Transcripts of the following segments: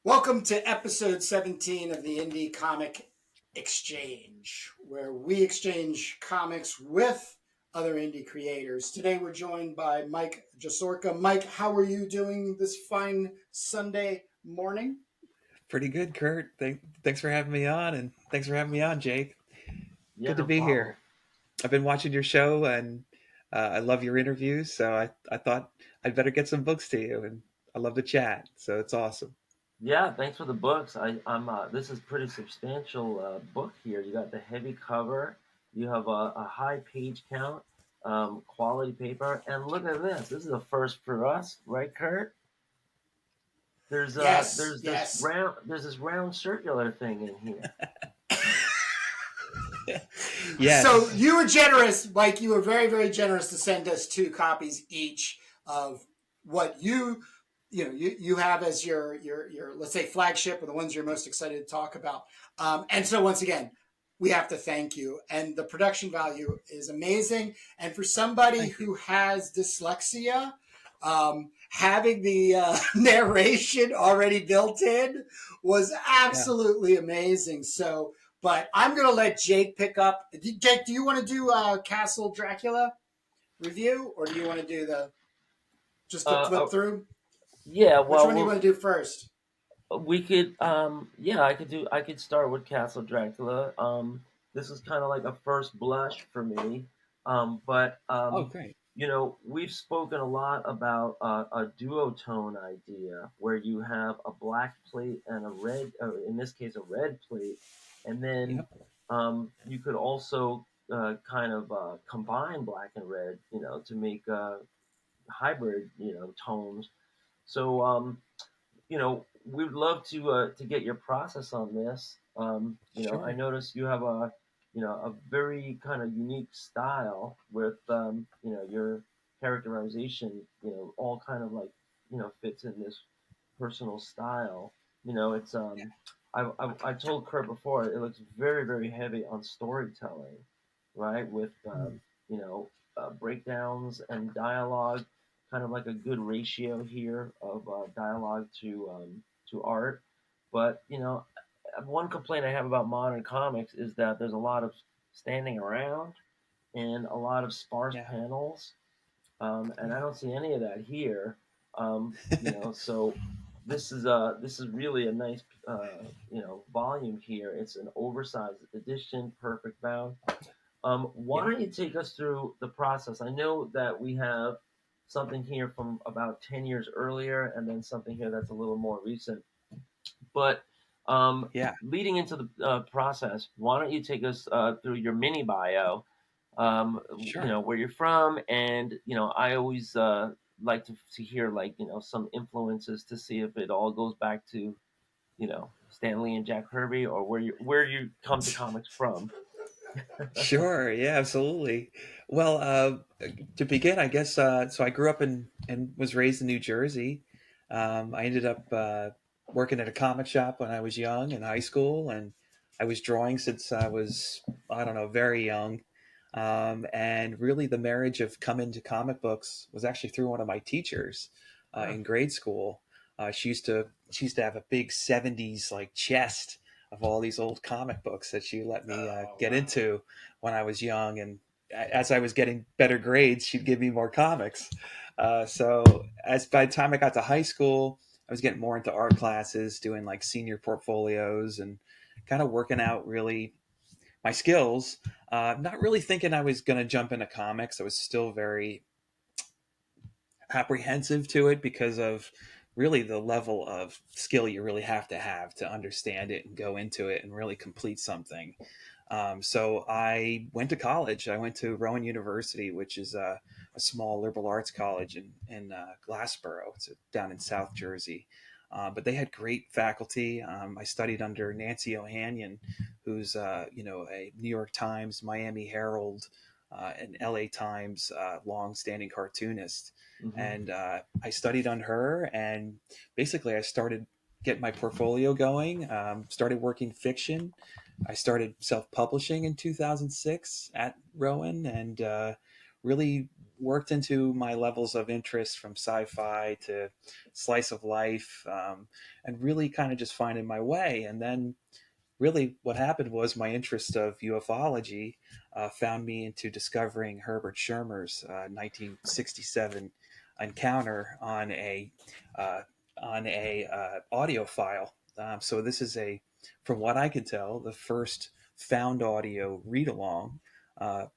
Welcome to episode 17 of the Indie Comic Exchange, where we exchange comics with other indie creators. Today we're joined by Mike Jasorka. Mike, how are you doing this fine Sunday morning? Pretty good, Kurt. Thanks for having me on, and thanks for having me on, Jake. Yeah, Good to no be problem. here. I've been watching your show, and I love your interviews. So I thought I'd better get some books to you, and I love to chat. So it's awesome. Yeah, thanks for the books. I'm this is pretty substantial book here. You got the heavy cover, you have a high page count, quality paper, and look at this. This is a first for us, right, Kurt? There's Yes, there's this yes. round circular thing in here. So Yes. you were generous, Mike. You were very, very generous to send us two copies each of what you have as your let's say flagship or the ones you're most excited to talk about. And so once again, we have to thank you. And the production value is amazing. And for somebody Thank you. who has dyslexia, having the narration already built in was Yeah. absolutely amazing. So, but I'm going to let Jake pick up. Jake, do you want to do Castle Dracula review, or do you want to do the just the Uh, flip uh, through? yeah, Which well, one do you want to do first? we could yeah, I could start with Castle Dracula. This is kind of like a first blush for me. But Oh, great. we've spoken a lot about a duotone idea where you have a black plate and a red, or in this case a red plate, and then Yep. you could also kind of combine black and red, to make hybrid, tones. So we'd love to get your process on this. I Sure. noticed you have a very kind of unique style with your characterization. All kind of like fits in this personal style. It's I told Kurt before it looks very very heavy on storytelling, right? With Mm. breakdowns and dialogue, kind of like a good ratio here of dialogue to art. But one complaint I have about modern comics is that there's a lot of standing around and a lot of sparse Yeah. panels, and I Yeah. don't see any of that here. So this is really a nice volume here. It's an oversized edition, perfect bound. Why Yeah. don't you take us through the process? I know that we have something here from about 10 years earlier, and then something here that's a little more recent. But Yeah. leading into the process, why don't you take us through your mini bio? Sure. Where you're from, and I always like to hear like some influences to see if it all goes back to Stanley and Jack Kirby, or where you come to comics from. Sure. Yeah. Absolutely. Well, to begin, I guess. So I grew up and was raised in New Jersey. I ended up working at a comic shop when I was young in high school, and I was drawing since I was, I don't know, very young. And really, the marriage of coming to comic books was actually through one of my teachers Huh. in grade school. She used to have a big '70s like chest of all these old comic books that she let me Oh get wow! into when I was young, and as I was getting better grades, she'd give me more comics. So as by the time I got to high school, I was getting more into art classes, doing like senior portfolios, and kind of working out really my skills. Not really thinking I was going to jump into comics. I was still very apprehensive to it because of really the level of skill you really have to understand it and go into it and really complete something. So I went to college. I went to Rowan University, which is a small liberal arts college in Glassboro. It's down in South Jersey. But they had great faculty. I studied under Nancy Ohanian, who's a New York Times, Miami Herald, and L.A. Times long-standing cartoonist. Hmm. And I studied on her, and basically I started getting my portfolio going. Started working fiction. I started self publishing in 2006 at Rowan, and really worked into my levels of interest from sci-fi to slice of life, and really kind of just finding my way. And then really what happened was my interest of ufology found me into discovering Herbert Schirmer's 1967 encounter uh, on a audio file. So this is from what I can tell, the first found audio read along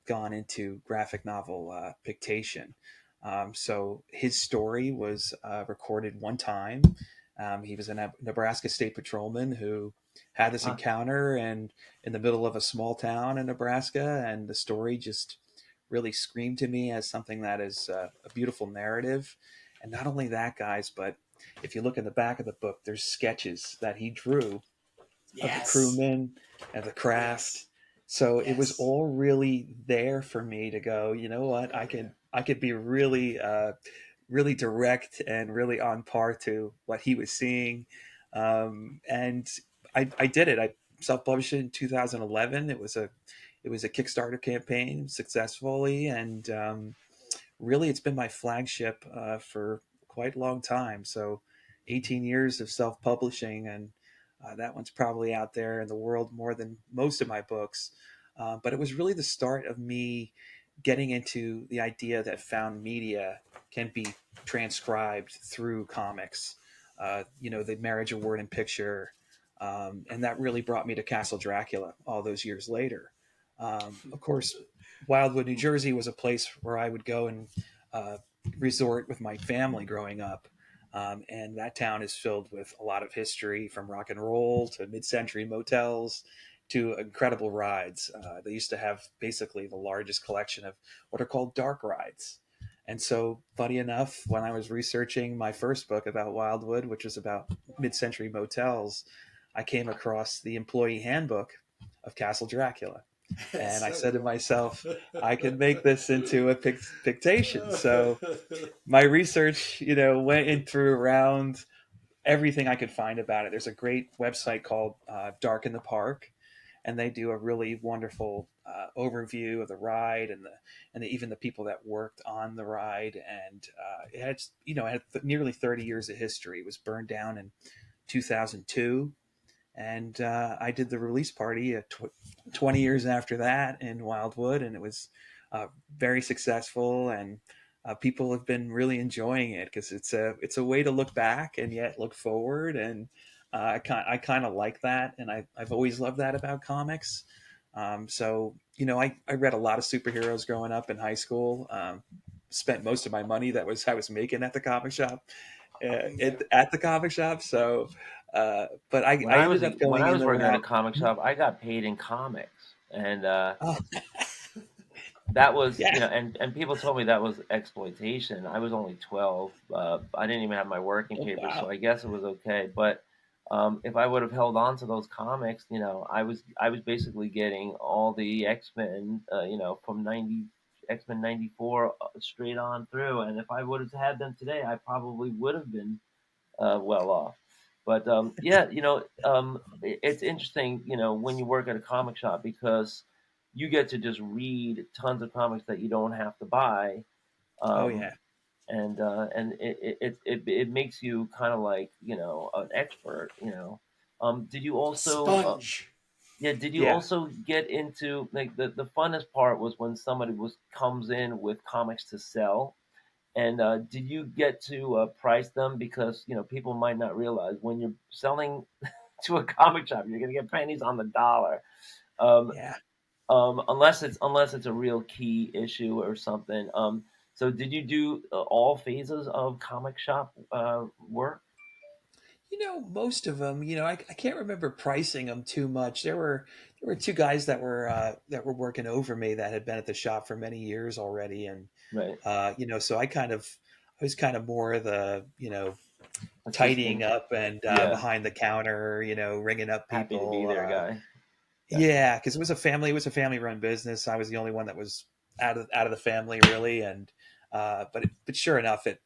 gone into graphic novel pictation. So his story was recorded one time. He was a Nebraska state patrolman who had this Ah, encounter and in the middle of a small town in Nebraska, and the story just really screamed to me as something that is a beautiful narrative. And not only that, guys, but if you look in the back of the book, there's sketches that he drew of the Yes. crewmen and the Yes. craft. So it was Yes. all really there for me to go, you know what, Oh yeah. I could be really really direct and really on par to what he was seeing. And I did it. I self-published it in 2011. It was a Kickstarter campaign successfully, and really it's been my flagship for quite a long time. So 18 years of self-publishing, and that one's probably out there in the world more than most of my books. But it was really the start of me getting into the idea that found media can be transcribed through comics. The Marriage of Word and Picture, and that really brought me to Castle Dracula all those years later. Of course, Wildwood, New Jersey was a place where I would go and uh, resort with my family growing up. And that town is filled with a lot of history, from rock and roll to mid century motels to incredible rides. They used to have basically the largest collection of what are called dark rides. And so, funny enough, when I was researching my first book about Wildwood, which was about mid century motels, I came across the employee handbook of Castle Dracula. That's And I so said to cool. myself, I can make this into a pictation. So my research, went in through around everything I could find about it. There's a great website called Dark in the Park, and they do a really wonderful overview of the ride even the people that worked on the ride. And it had nearly 30 years of history. It was burned down in 2002, and I did the release party 20 years after that in Wildwood, and it was very successful, and people have been really enjoying it because it's a way to look back and yet look forward, and I kind of like that, and I've always loved that about comics. So I read a lot of superheroes growing up in high school. Spent most of my money that was I was making at the comic shop, Yeah. at the comic shop. So but I ended up when going I in was the working at a route. comic shop, I got paid in comics, and Oh, that was, yeah. and people told me that was exploitation. I was only 12. I didn't even have my working Oh, papers, so wow. I guess it was okay. But if I would have held on to those comics, I was basically getting all the X-Men, from 90 X-Men 94 straight on through. And if I would have had them today, I probably would have been well off. But yeah, it's interesting, when you work at a comic shop, because you get to just read tons of comics that you don't have to buy, Oh, um, yeah. and it makes you kind of like, an expert. Did you A also sponge. yeah, did you Yeah. also get into, like, the funnest part was when somebody was comes in with comics to sell, and did you get to price them? Because people might not realize when you're selling to a comic shop, you're going to get pennies on the dollar, um, Yeah. unless it's a real key issue or something. So did you do all phases of comic shop work? Most of them, I can't remember pricing them too much. There were two guys that were working over me that had been at the shop for many years already, and Right, so I was kind of more the tidying assistant. up and Yeah, behind the counter, ringing up happy to be people. there, guy. Gotcha. Yeah, because it was a family run business. I was the only one that was out of the family really, and but sure enough, it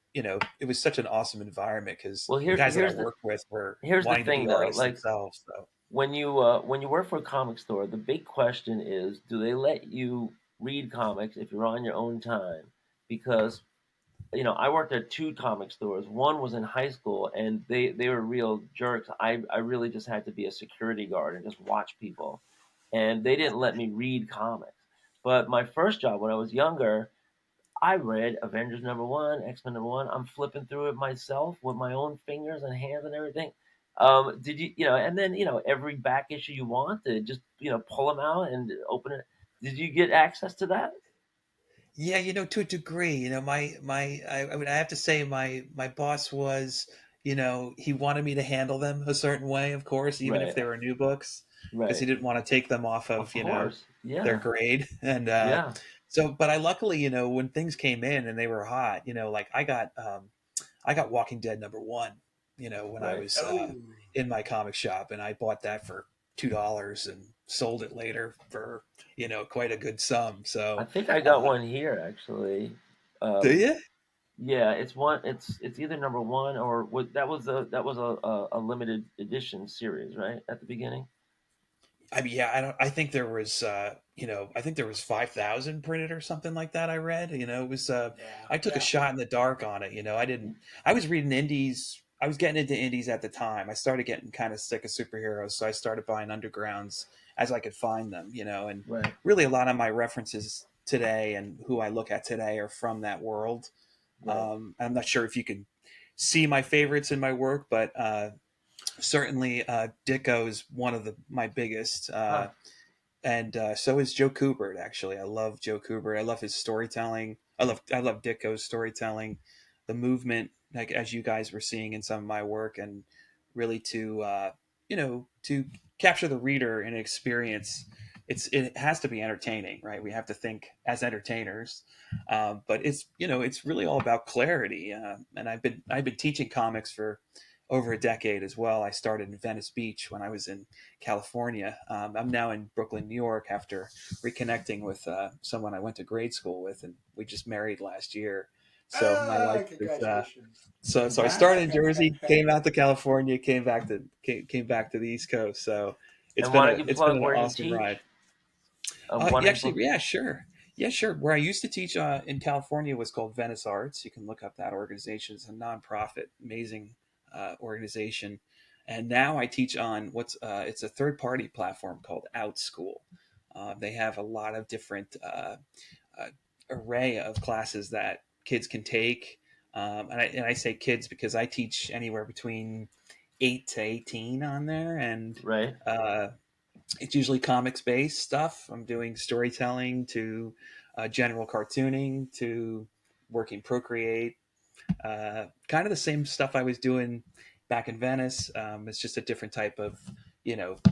was such an awesome environment because Well, the here's guys that I here's the worked with were here's the wanting to thing, be though. artists Like, themselves. So when you work for a comic store, the big question is, do they let you read comics if you're on your own time, because I worked at two comic stores. One was in high school, and they were real jerks. I really just had to be a security guard and just watch people, and they didn't let me read comics. But my first job when I was younger, I read Avengers #1, X-Men #1. I'm flipping through it myself with my own fingers and hands and everything. Did and then every back issue you want to just pull them out and open it. Did you get access to that? Yeah, to a degree, I mean, I have to say my boss was, he wanted me to handle them a certain way, of course, even if Right, they were new books, because he right. didn't want to take them off Of of, course. their Yeah, grade. And yeah. so, but I luckily, when things came in and they were hot, like I got Walking Dead #1, when I Right. was Oh, in my comic shop, and I bought that for $2 and sold it later for quite a good sum. I So, think I got uh, one here actually. do Um, you? yeah, it's one. It's either #1 or that was a limited edition series, right at the beginning. I mean, yeah, I don't. I think there was, I think there was 5,000 printed or something like that. I read, it was. yeah, I took a yeah. shot in the dark on it. I didn't. I was reading indies. I was getting into indies at the time. I started getting kind of sick of superheroes, so I started buying undergrounds as I could find them. And Right. really, a lot of my references today and who I look at today are from that world. Right. I'm not sure if you can see my favorites in my work, but certainly Dicko is one of my biggest. Huh. And so is Joe Kubert. Actually, I love Joe Kubert. I love his storytelling. I love Ditko's storytelling, the movement, like as you guys were seeing in some of my work, and really to capture the reader in an experience. It has to be entertaining, right? We have to think as entertainers, but it's really all about clarity. And I've been teaching comics for over a decade as well. I started in Venice Beach when I was in California. I'm now in Brooklyn, New York, after reconnecting with someone I went to grade school with, and we just married last year. So my life Ah, is congratulations. so I started in Jersey, came out to California, came back to the East Coast. So it's And been why a don't you it's been plug an where you awesome ride. teach? Why don't you Actually, plug? yeah, sure. Yeah, sure. Where I used to teach in California was called Venice Arts. You can look up that organization. It's a nonprofit, amazing organization. And now I teach on it's a third party platform called OutSchool. They have a lot of different uh, array of classes that kids can take. And I say kids because I teach anywhere between 8 to 18 on there. And Right. uh, it's usually comics based stuff. I'm doing storytelling to general cartooning to working Procreate. Kind of the same stuff I was doing back in Venice. It's just a different type of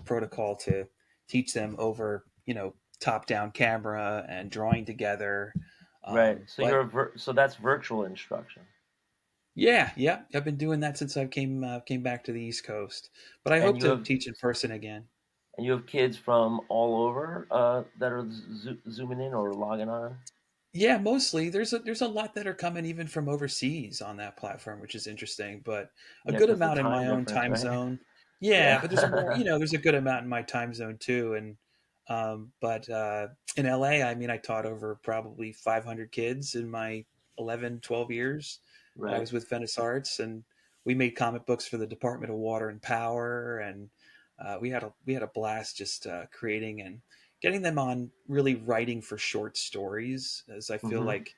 protocol to teach them over top down camera and drawing together. Right. So But so that's virtual instruction, yeah, yeah, I've been doing that since I came back to the East Coast. But I and hope you to have teach in person again. kids from all over that are zooming in or logging on. Yeah, mostly. There's a lot that are coming even from overseas on that platform, which is interesting, but a Yeah, good because the amount in time my own difference, time right? zone. Yeah, but Yeah. there's a good amount in my time zone too. And but in LA, I mean, I taught over probably 500 kids in my 11, 12 years that I Right. was with Venice Arts, and we made comic books for the Department of Water and Power, and we had a blast just creating and getting them on really writing for short stories, as I feel Mm-hmm. like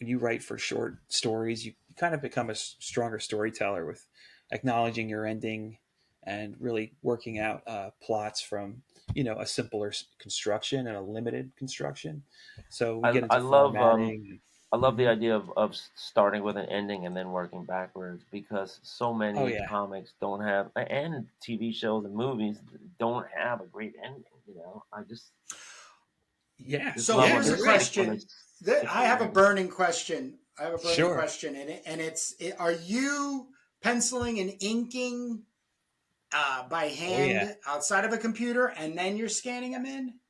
when you write for short stories, you kind of become a stronger storyteller with acknowledging your ending and really working out plots from a simpler construction and a limited construction. So we get I into love formatting. I love the Mhm. idea of starting with an ending and then working backwards, because so Oh many yeah, comics don't have, and TV shows and movies don't have a great ending. I yeah, just So love yeah. when here's they a There is. question that stick I the have a landing. burning question. I have a burning Sure. question, are you penciling and inking by Oh yeah. hand outside of a computer, and then you're scanning them in?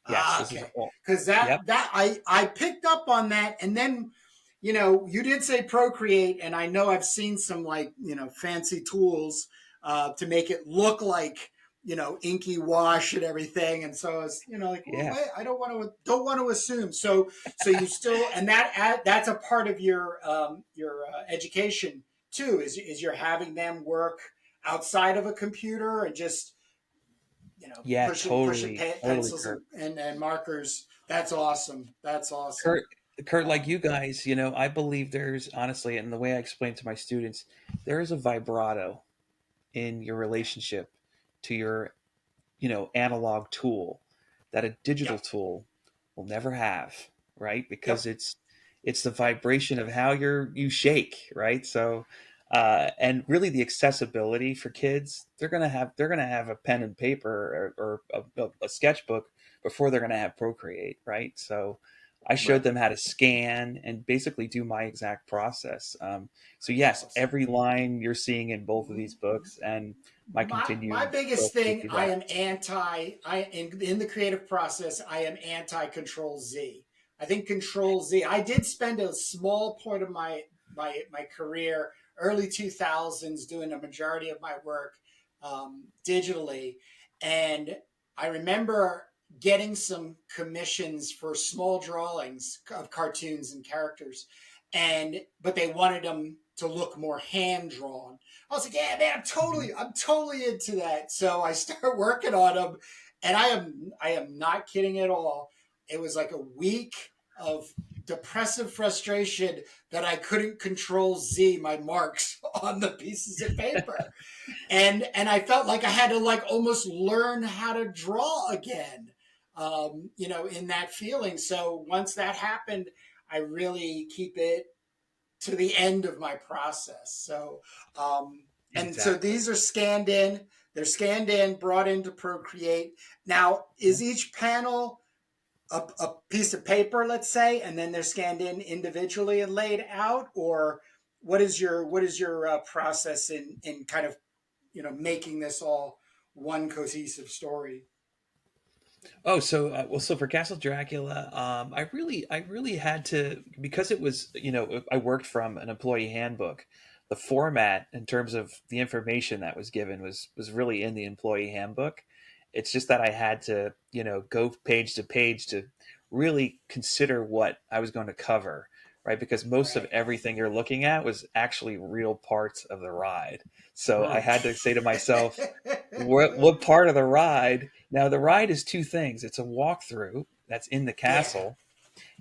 Yes. Ah, This is okay. all. Because Yep. I picked up on that, and then you did say Procreate, and I know I've seen some, like, fancy tools to make it look like inky wash and everything. And so it's, like, well, Yeah. wait, I don't want to assume. So you still, and that's a part of your education too, is you're having them work outside of a computer and just, Yeah, pushing totally, totally, pencils Kurt. and markers. That's awesome. That's awesome. Kurt, Kurt, like Um, you guys, I believe there's honestly, and the way I explain to my students, there is a vibrato in your relationship to your, analog tool that a digital yep. tool will never have, right? Because Yep. it's the vibration of how you shake, right? So, and really the accessibility for kids, they're gonna have a pen and paper or a sketchbook before they're gonna have Procreate, right? So, I showed Right. them how to scan and basically do my exact process. So That's yes, awesome. every line you're seeing in both of these books and my My continued biggest book would thing, be I that. am anti. I in the creative process, I am anti Control Z. I think Control Z. I did spend a small point of my career, early 2000s, doing a majority of my work digitally, and I remember getting some commissions for small drawings of cartoons and characters, and but they wanted them to look more hand drawn. I was like, yeah, man, Mhm. I'm totally into that. So I start working on them, and I am not kidding at all. It was like a week of depressive frustration that I couldn't control Z my marks on the pieces of paper, and I felt like I had to like almost learn how to draw again. In that feeling. So once that happened, I really keep it to the end of my process. And so Exactly. these are scanned in. They're scanned in, brought into Procreate. Now, is each panel a piece of paper, let's say, and then they're scanned in individually and laid out, or what is your process in kind of making this all one cohesive story? Oh, so for Castle Dracula, I really had to, because it was, I worked from an employee handbook. The format in terms of the information that was given was really in the employee handbook. It's just that I had to, go page to page to really consider what I was going to cover, right? Because most of Right. everything you're looking at was actually real parts of the ride. So I Hmm. had to say to myself, what part of the ride? Now the ride is two things. It's a walkthrough that's in the Yeah. castle,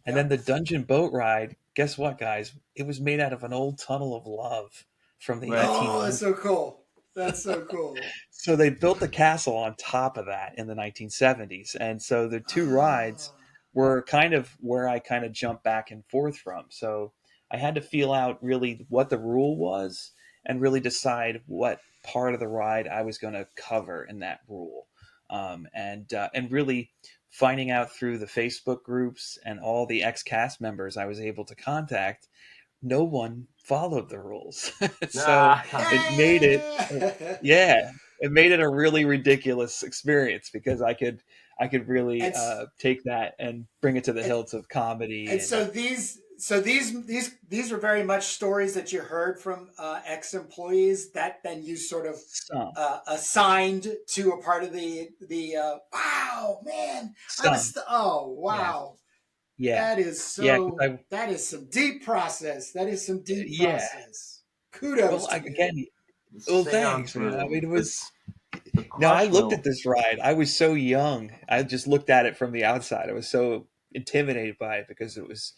and then Yep. the dungeon boat ride. Guess what, guys? It was made out of an old tunnel of love from the Right. 1800s. Oh, that's so cool. That's so cool. So they built the castle on top of that in the 1970s, and so the two rides Oh, were kind of where I kind of jumped back and forth from. So I had to feel out really what the rule was and really decide what part of the ride I was going to cover in that rule, and really finding out through the Facebook groups and all the ex cast members I was able to contact. No one followed the rules, so Ah. it made it yeah. yeah, it made it a really ridiculous experience because I could really and take that and bring it to the and hilts of comedy and and so these were very much stories that you heard from ex-employees that then you sort of some, assigned to a part of the wow, man, some, oh yeah, wow, yeah, that is yeah, 'cause so that is some deep process, yeah. kudos Well, to you. again, The well, seance thanks, man. I room. mean, it The was. the No, I crush looked at room. this ride. I was so young. I just looked at it from the outside. I was so intimidated by it because it was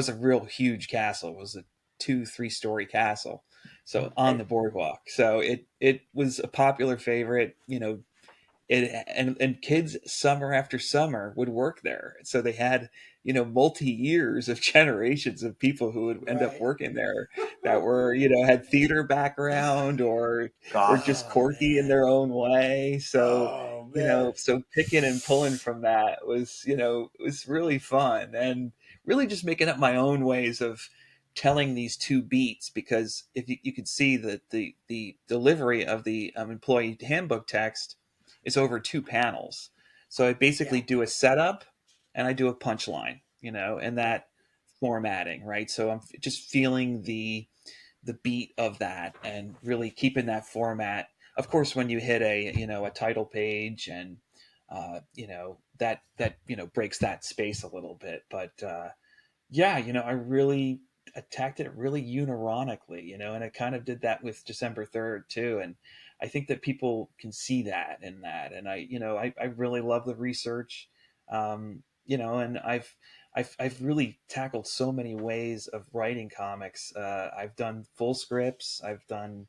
a real huge castle. It was a 2, 3 story castle. So on Hey, the boardwalk. So it was a popular favorite. And kids summer after summer would work there, so they had multi years of generations of people who would end up Right. working there that were had theater background or just gothic. Oh quirky in man. their own way. So Oh man. so picking and pulling from that was it was really fun, and really just making up my own ways of telling these two beats, because if you could see that the delivery of the employee handbook text is over 2 panels. So I basically Yeah. do a setup and I do a punchline, and Right. that formatting, right? So I'm just feeling the beat of that and really keeping that format of course, when you hit a title page and that breaks that space a little bit. But yeah, I really attacked it really unironically, and it kind of did that with December 3rd too. And I think that people can see that in that. And I really love the research, and I've really tackled so many ways of writing comics. I've done full scripts. I've done,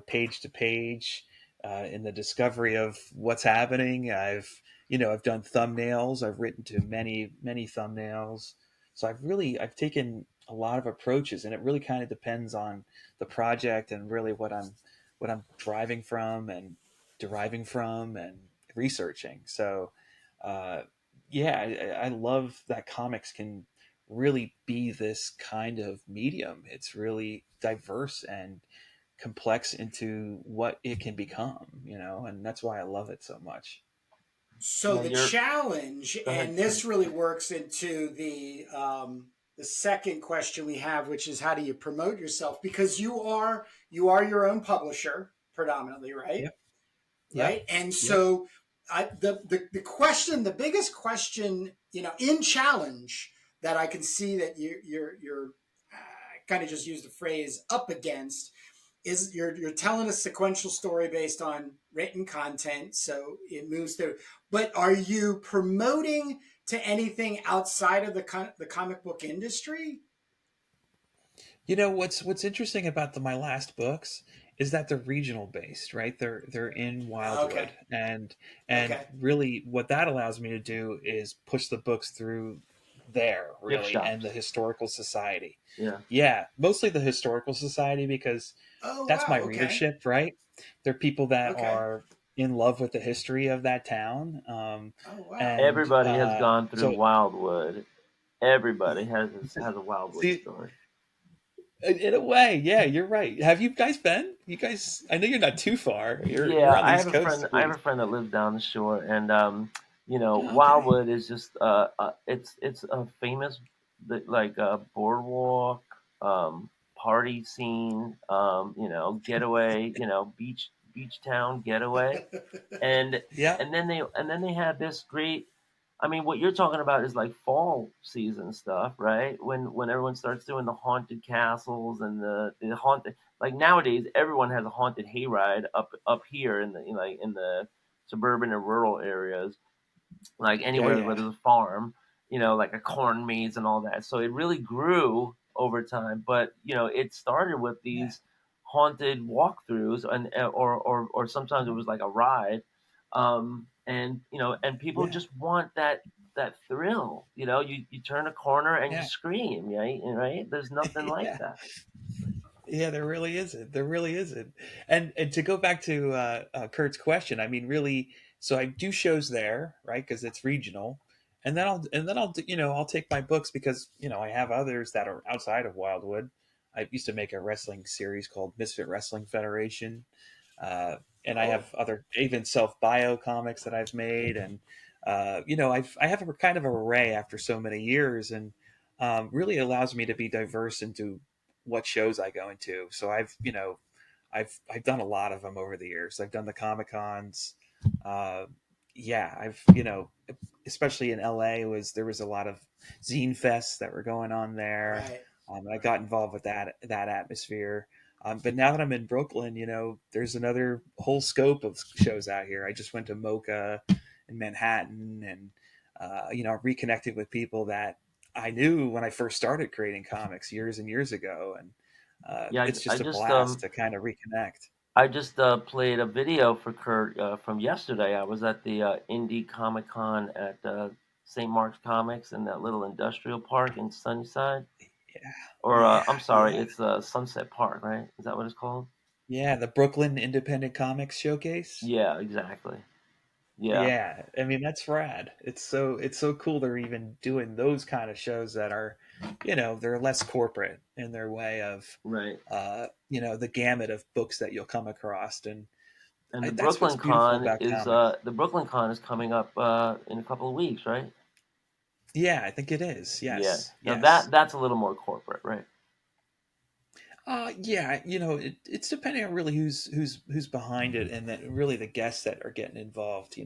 page to page, in the discovery of what's happening. I've done thumbnails. I've written to many, many thumbnails. So I've taken a lot of approaches, and it really kind of depends on the project and really what I'm driving from and deriving from and researching. So, uh, yeah, I love that comics can really be this kind of medium. It's really diverse and complex into what it can become, and that's why I love it so much. So Yeah, the you're. challenge, Go ahead, and Ken. this really works into the second question we have, which is how do you promote yourself? Because you are your own publisher predominantly, right? Yep. Yep. Right, and Yep. so the biggest question, in challenge that I can see that you're kind of just used the phrase up against is you're telling a sequential story based on written content, so it moves through. But are you promoting to anything outside of the comic book industry? What's interesting about my last books is that they're regional based, right? They're in Okay, Wildwood, and okay, really what that allows me to do is push the books through there, Gift really, and the shops. historical society. Yeah. Yeah, mostly the historical society, because oh that's wow, my okay, readership, right? They're people that okay, are in love with the history of that town, oh wow, and Everybody has gone through so Wildwood. Everybody has a Wildwood see, story. in a way, yeah, you're right. Have you guys been? You guys, I know you're not too far. You're Yeah, on the I have East a Coast friend. at I have a least. friend that lives down the shore, and Oh, okay. Wildwood is just it's a famous like boardwalk, party scene, getaway, beach town getaway, and Yeah, and then they had this great. I mean, what you're talking about is like fall season stuff, right? When everyone starts doing the haunted castles and the haunted, like nowadays everyone has a haunted hayride up here in the in the suburban and rural areas, like yeah, anywhere where yeah, there's a farm, like a corn maze and all that. So it really grew over time, but it started with yeah, these haunted walkthroughs, or sometimes it was like a ride, and people yeah, just want that thrill. You turn a corner and you yeah, scream, right? Right? There's nothing like yeah. that. Yeah, there really isn't. There really isn't. And to go back to Kurt's question, I mean, really, so I do shows there, right? Because it's regional, and then I'll take my books because I have others that are outside of Wildwood. I used to make a wrestling series called Misfit Wrestling Federation, uh, and I oh have other even self bio comics that I've made, and I have a kind of array after so many years, and really allows me to be diverse into what shows I go into. So I've done a lot of them over the years. I've done the Comic Cons. Uh, yeah, especially in LA there was a lot of zine fests that were going on there. right. I got involved with that atmosphere. But now that I'm in Brooklyn, there's another whole scope of shows out here. I just went to Mocha in Manhattan, and reconnected with people that I knew when I first started creating comics years and years ago, and Yeah, it's I just a just blast to kind of reconnect. played a video for Kurt from yesterday. I was at the Indie Comic Con at St. Mark's Comics in that little industrial park in Sunnyside. Yeah, Or yeah, I'm sorry, yeah, it's Sunset Park, right? Is that what it's called? yeah. The Brooklyn Independent Comics Showcase. Yeah, exactly. Yeah, Yeah, I mean that's rad. It's so cool they're even doing those kind of shows that are, they're less corporate in their way of, right. the gamut of books that you'll come across, and And that's what's beautiful about comics. The Brooklyn Con is coming up in a couple of weeks, right? Yeah, I think it is. Yeah. Yes, Now yes. that's a little more corporate, right? Yeah, it's depending on really who's behind it, and then really the guests that are getting involved.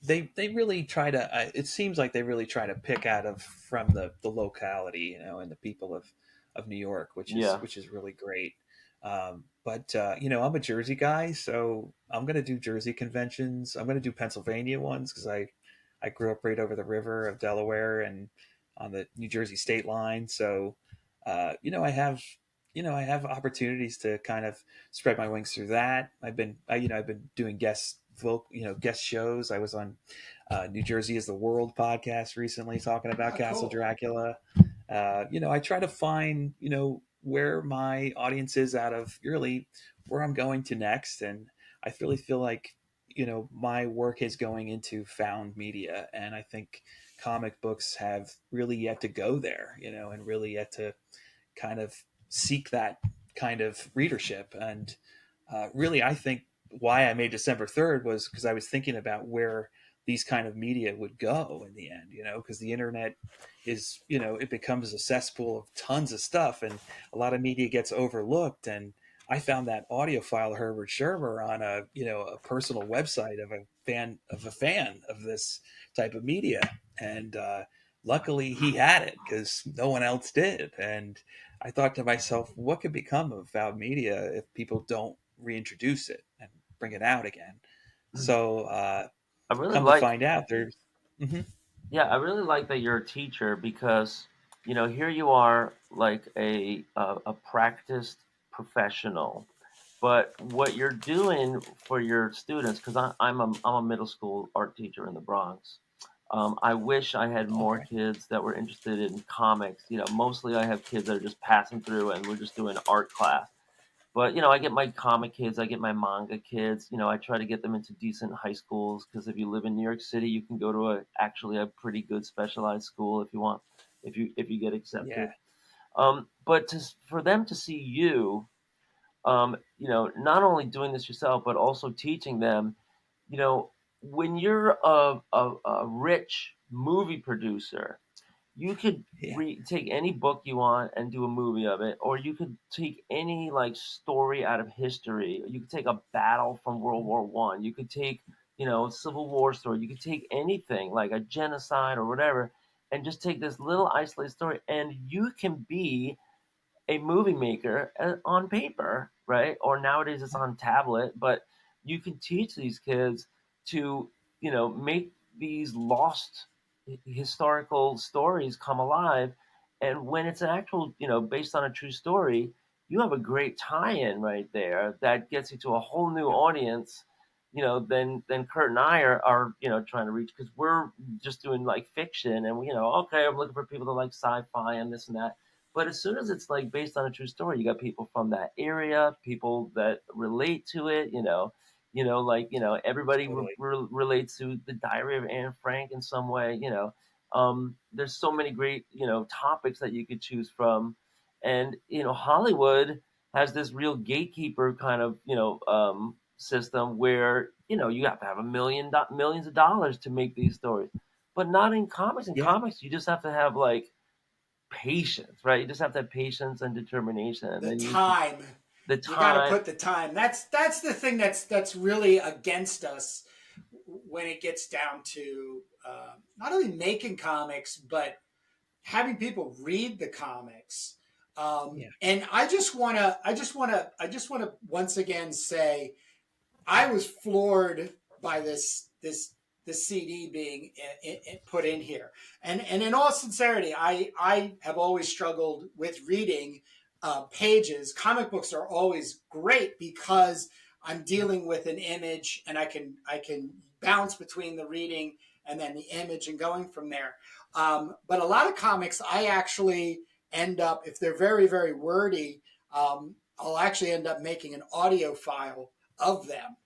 They really try to. It seems like they really try to pick out of from the locality, and the people of New York, Yeah. which is really great. But I'm a Jersey guy, so I'm going to do Jersey conventions. I'm going to do Pennsylvania ones because I grew up right over the river of Delaware and on the New Jersey state line. So, I have opportunities to kind of spread my wings through that. I've been doing guest shows. I was on New Jersey is the World podcast recently talking about Oh, Castle cool. Dracula. I try to find, where my audience is out of really where I'm going to next. And I really feel like, my work is going into found media. And I think comic books have really yet to go there, and really yet to kind of seek that kind of readership. And really, I think why I made December 3rd was because I was thinking about where these kind of media would go in the end, because the internet is, it becomes a cesspool of tons of stuff and a lot of media gets overlooked. And I found that audio file of Herbert Schirmer on a personal website of a fan of this type of media. And luckily he had it because no one else did. And I thought to myself, what could become of found media if people don't reintroduce it and bring it out again? So I really come to like find out, there's Mhm. Yeah, I really like that you're a teacher because, here you are like a practiced professional, but what you're doing for your students, because I'm a middle school art teacher in the Bronx. I wish I had more Okay. kids that were interested in comics. Mostly I have kids that are just passing through and we're just doing art class. But I get my comic kids, I get my manga kids. I try to get them into decent high schools because if you live in New York City, you can go to actually a pretty good specialized school if you want, if you get Yeah. accepted. But for them to see you, not only doing this yourself but also teaching them, you know, when you're a rich movie producer, you could Yeah. take any book you want and do a movie of it, or you could take any like story out of history. You could take a battle from World War I. You could take, Civil War story. You could take anything like a genocide or whatever, and just take this little isolated story, and you can be a movie maker on paper, right? Or nowadays it's on tablet, but you can teach these kids to, make these lost historical stories come alive. And when it's an actual, based on a true story, you have a great tie-in right there that gets you to a whole new audience. Than Kurt and I are trying to reach because we're just doing like fiction and okay, I'm looking for people that like sci-fi and this and that, but as soon as it's like based on a true story, you got people from that area, people that relate to it. Like everybody Totally. relates to the Diary of Anne Frank in some way. There's so many great topics that you could choose from, and Hollywood has this real gatekeeper kind of system where you have to have millions of dollars to make these stories, but not in comics. In Yeah. comics, you just have to have like patience, right? You just have to have patience and determination, and The then time. the You got to time. put the time. That's the thing that's really against us when it gets down to not only making comics but having people read the comics. Yeah. And I just want to once again say I was floored by this CD being put in here. And in all sincerity, I have always struggled with reading pages. Comic books are always great because I'm dealing with an image and I can bounce between the reading and then the image and going from there. But a lot of comics, I actually end up, if they're very, very wordy, I'll actually end up making an audio file of them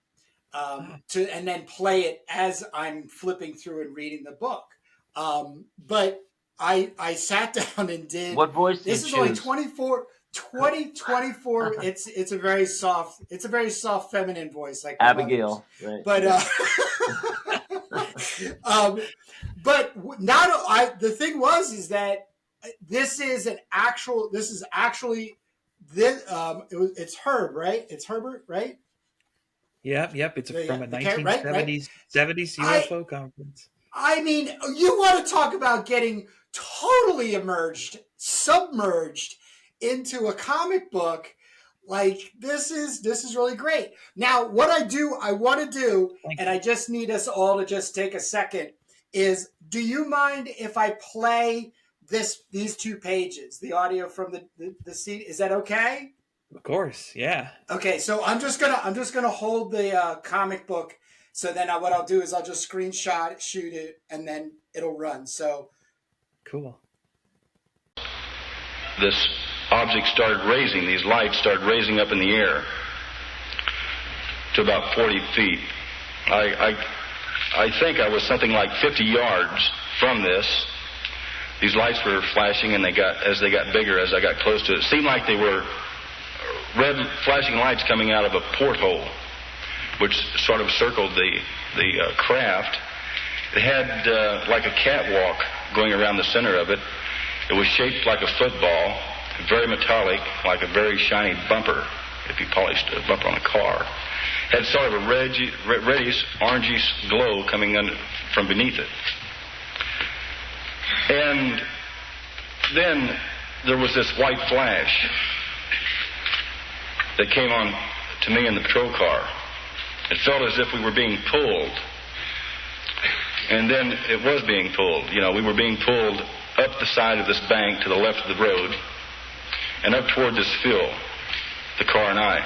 Ah, and then play it as I'm flipping through and reading the book. But I sat down and did. What voice do you This is only choose? 2024. It's a very soft feminine voice like my mother's. Abigail, right? But Yeah. um, but not the thing was is that this is actually this it's Herb, right? It's Herbert, right? Yep. It's Yeah, from a the cat, right, right. 1970s I UFO conference. I mean, you want to talk about getting totally immersed, submerged into a comic book. Like this is really great. Now, what I want to do, Thank and you. I just need us all to just take a second, is do you mind if I play these 2 pages, the audio from the seat? Is that okay? Of course, yeah. Okay, so I'm just gonna hold the comic book. So then what I'll do is I'll just screenshot, shoot it, and then it'll run. So Cool. This object started raising, these lights started raising up in the air to about 40 feet. I think I was something like 50 yards from this. These lights were flashing, and as they got bigger, as I got close to it, it seemed like they were red flashing lights coming out of a porthole, which sort of circled the craft. It had like a catwalk going around the center of it. It was shaped like a football, very metallic, like a very shiny bumper, if you polished a bumper on a car. Had sort of a reddish, orangish glow coming from beneath it. And then there was this white flash that came on to me in the patrol car. It felt as if we were being pulled. And then it was being pulled. We were being pulled up the side of this bank to the left of the road and up toward this field, the car and I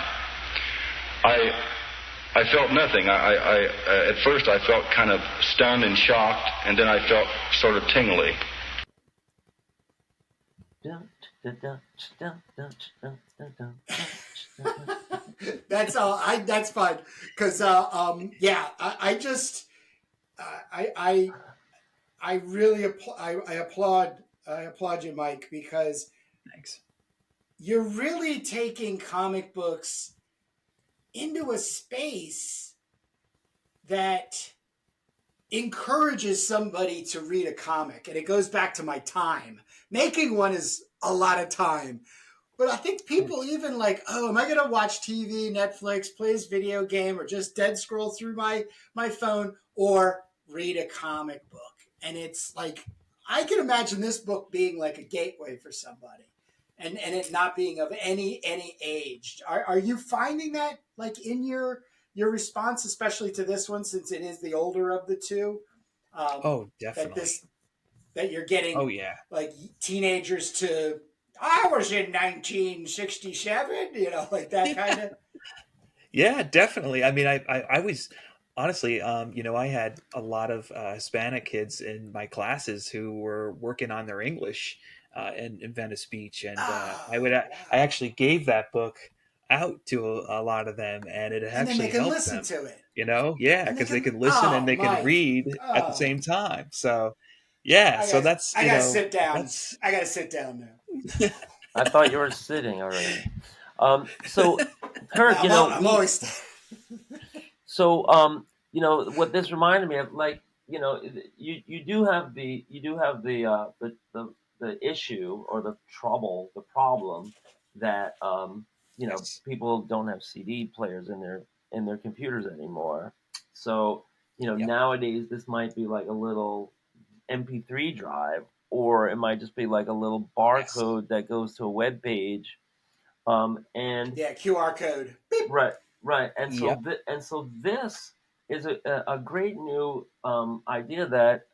felt nothing. At first I felt kind of stunned and shocked, and then I felt sort of tingly. that's all. That's fun because yeah, I really I applaud you, Mike, because Thanks. you're really taking comic books into a space that encourages somebody to read a comic. And it goes back to my time. Making one is a lot of time. But I think people even like, oh, am I going to watch TV, Netflix, play this video game, or just dead scroll through my phone, or read a comic book? And it's like, I can imagine this book being like a gateway for somebody. And it not being of any age. Are you finding that like in your response, especially to this one, since it is the older of the two? Oh, That definitely. that you're Oh, getting yeah. like teenagers to I was in 1967, like that kind of. Yeah, definitely. I mean, I was honestly, I had a lot of Hispanic kids in my classes who were working on their English in Venice Beach, and Oh I wow! actually gave that book out to a lot of them, and it And then they actually can helped listen them. to it, Yeah, and they because they can. can listen and Oh, they can Mike. read at the Oh, same time. So, yeah, so that's I gotta sit down. that's I gotta sit down now. I thought you were sitting already. So, No, Kurt, I'm always. what this reminded me of, like, you do have the issue or the trouble, the problem that yes, people don't have CD players in their computers anymore. So, yep, nowadays this might be like a little MP3 drive, or it might just be like a little yes, barcode that goes to a web page. And Yeah, QR code. Beep. right, right, and yep, so this is a great new idea that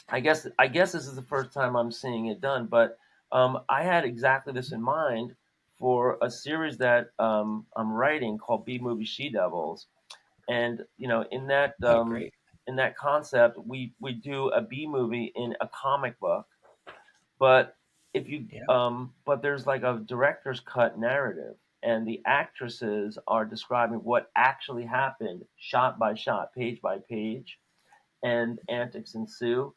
I guess this is the first time I'm seeing it done, but I had exactly this in mind for a series that I'm writing called B Movie She Devils, and oh great, in that concept, we do a B movie in a comic book, but if you yeah, but there's like a director's cut narrative, and the actresses are describing what actually happened, shot by shot, page by page, and antics ensue.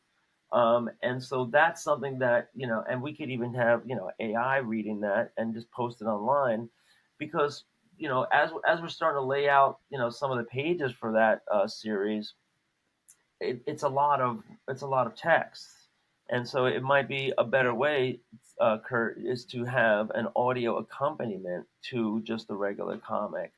And so that's something that, and we could even have, AI reading that and just post it online, because, as we're starting to lay out, some of the pages for that series, it's a lot of text. And so it might be a better way, Kurt, is to have an audio accompaniment to just a regular comic.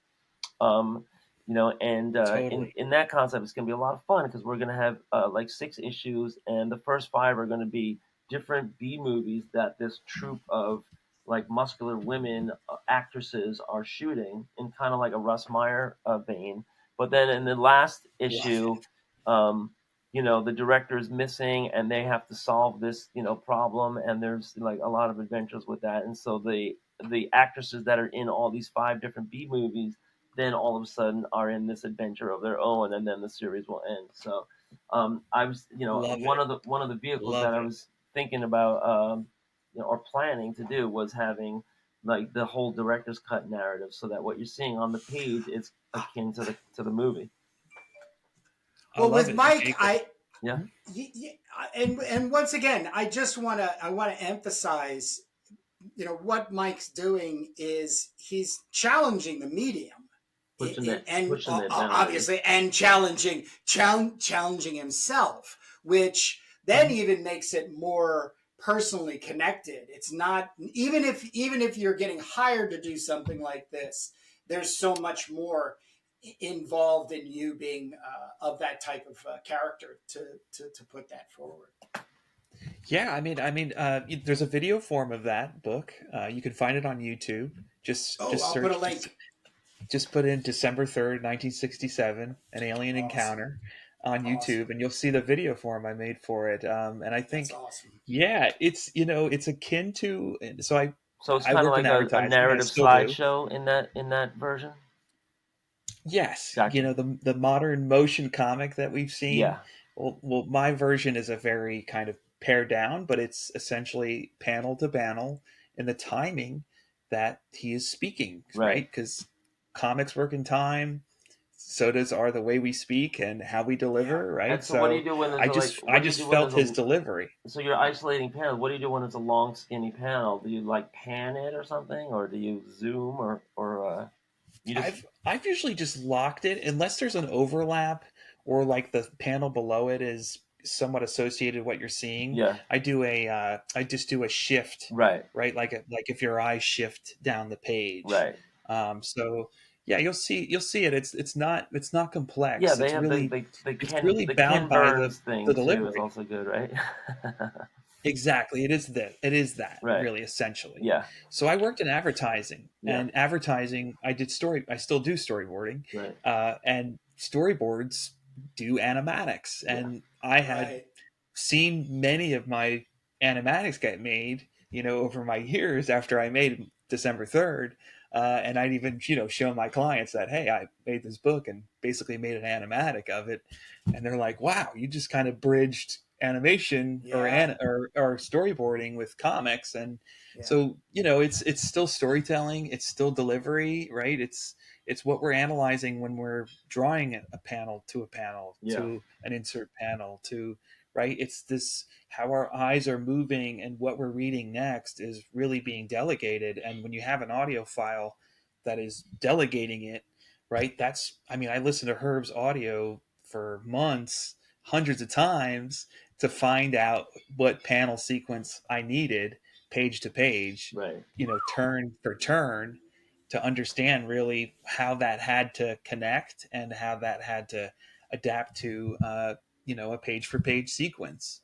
Um, and Totally. in that concept, it's going to be a lot of fun because we're going to have like 6 issues, and the first 5 are going to be different B movies that this troupe of like muscular women actresses are shooting in kind of like a Russ Meyer vein. But then in the last Love issue, it. um, the director is missing, and they have to solve this problem, and there's like a lot of adventures with that. And so the actresses that are in all these 5 different B movies then all of a sudden are in this adventure of their own, and then the series will end. So I was, Love one it. of the vehicles Love that I it. was thinking about, or planning to do was having like the whole director's cut narrative, so that what you're seeing on the page is akin to the movie. I Well, love with it. Mike, Make it. Yeah, and once again, I want to emphasize, what Mike's doing is he's challenging the medium, and pushing the boundaries. obviously, and challenging himself, which then Mhm. even makes it more personally connected. It's not, even if you're getting hired to do something like this, there's so much more involved in you being of that type of character to put that forward. Yeah, there's a video form of that book. You can find it on YouTube. Oh, Just I'll put a search. link. Just put in December 3rd, 1967, an alien Awesome. encounter on Awesome. YouTube, and you'll see the video form I made for it. And I That's think, awesome. yeah, it's akin to. So So it's I kind of worked in like a advertising, and I narrative still do. slideshow in that version. Yes, Gotcha. the modern motion comic that we've seen. Yeah. My version is a very kind of pared down, but it's essentially panel to panel in the timing that he is speaking, Right. right? Because comics work in time, so does are the way we speak and how we Yeah. deliver, And right? so what do you So do when there's I what do you just do when felt there's his a delivery. so you're isolating panels. What do you do when it's a long, skinny panel? Do you like pan it or something, or do you zoom, or you just I've usually just locked it unless there's an overlap or like the panel below it is somewhat associated with what you're seeing. yeah, I just do a shift, right, right? Like if your eyes shift down the page. right. So yeah, you'll see it. It's not Yeah, complex. they have the It's Ken really the bound Ken by Burns the thing too is delivery. also good, right? Exactly. It is that right. really essentially. Yeah. So I worked in advertising, Yeah. and advertising I still do storyboarding, Right. and storyboards do animatics, Yeah. and I had Right. seen many of my animatics get made, over my years after I made December 3rd. And I'd even, show my clients that, hey, I made this book and basically made an animatic of it. And they're like, wow, you just kind of bridged animation Yeah. or storyboarding with comics. And Yeah. so, it's still storytelling, it's still delivery, right? It's what we're analyzing when we're drawing a panel Yeah. to an insert panel to, right? It's this how our eyes are moving and what we're reading next is really being delegated. And when you have an audio file that is delegating it, right? I listened to Herb's audio for months, hundreds of times to find out what panel sequence I needed, page to page, Right. turn for turn, to understand really how that had to connect and how that had to adapt to a page for page sequence.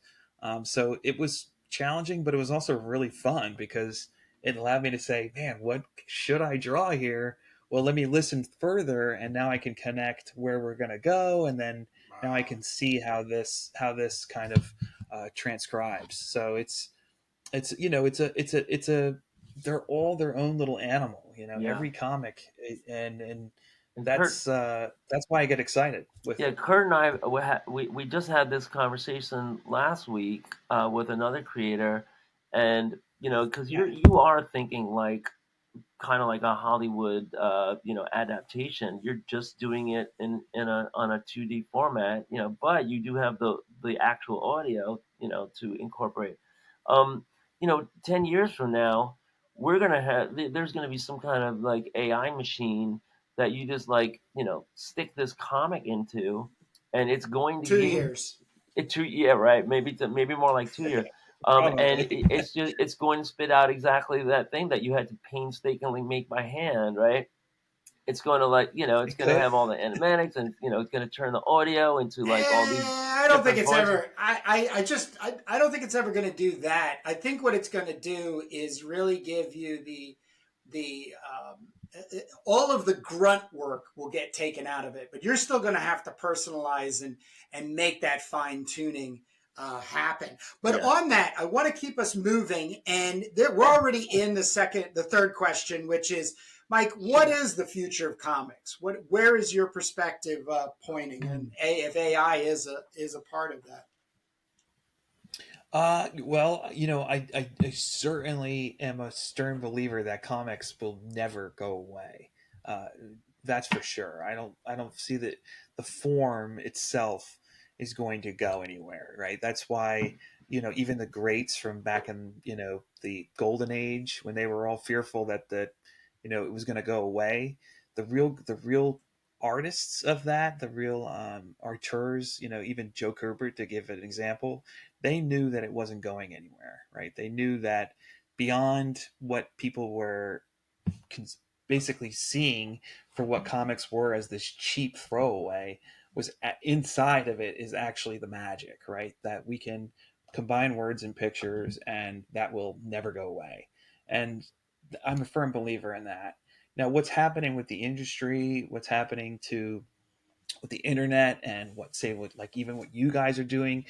So it was challenging, but it was also really fun because it allowed me to say, man, what should I draw here? Well, let me listen further, and now I can connect where we're going to go, and then now I Wow. can see how this kind of transcribes. So it's a they're all their own little animal. Yeah. Every comic, and And that's why I get excited with yeah, it. Kurt and I we just had this conversation last week with another creator, and because Yeah, you are thinking like kind of like a Hollywood adaptation. You're just doing it in a on a 2D format, but you do have the actual audio, to incorporate. 10 years from now, we're gonna have there's gonna be some kind of like AI machine that you just like stick this comic into, and it's going to Two give years. Yeah, right, maybe more like 2 years. And Probably. it's going to spit out exactly that thing that you had to painstakingly make by hand, right? It's going to, like, it's It going to could. have all the animatics, and it's going to turn the audio into like all these I don't think different it's voices. ever. I don't think it's ever going to do that. I think what it's going to do is really give you the all of the grunt work will get taken out of it, but you're still going to have to personalize and make that fine tuning happen. But Yeah. on that, I want to keep us moving, and we're already in the third question, which is, Mike, what Sure. is the future of comics? Where is your perspective pointing? And if AI is a part of that? Well, I certainly am a stern believer that comics will never go away. Uh, that's for sure. I don't see that the form itself is going to go anywhere, right? That's why, even the greats from back in, the golden age, when they were all fearful that it was going to go away, the real artists of that, the real auteurs, even Joe Herbert, to give an example, they knew that it wasn't going anywhere, right? They knew that beyond what people were basically seeing for what comics were as this cheap throwaway, was inside of it is actually the magic, right? That we can combine words and pictures, and that will never go away. And I'm a firm believer in that. Now, what's happening with the industry, what's happening to with the internet, and like even what you guys are doing,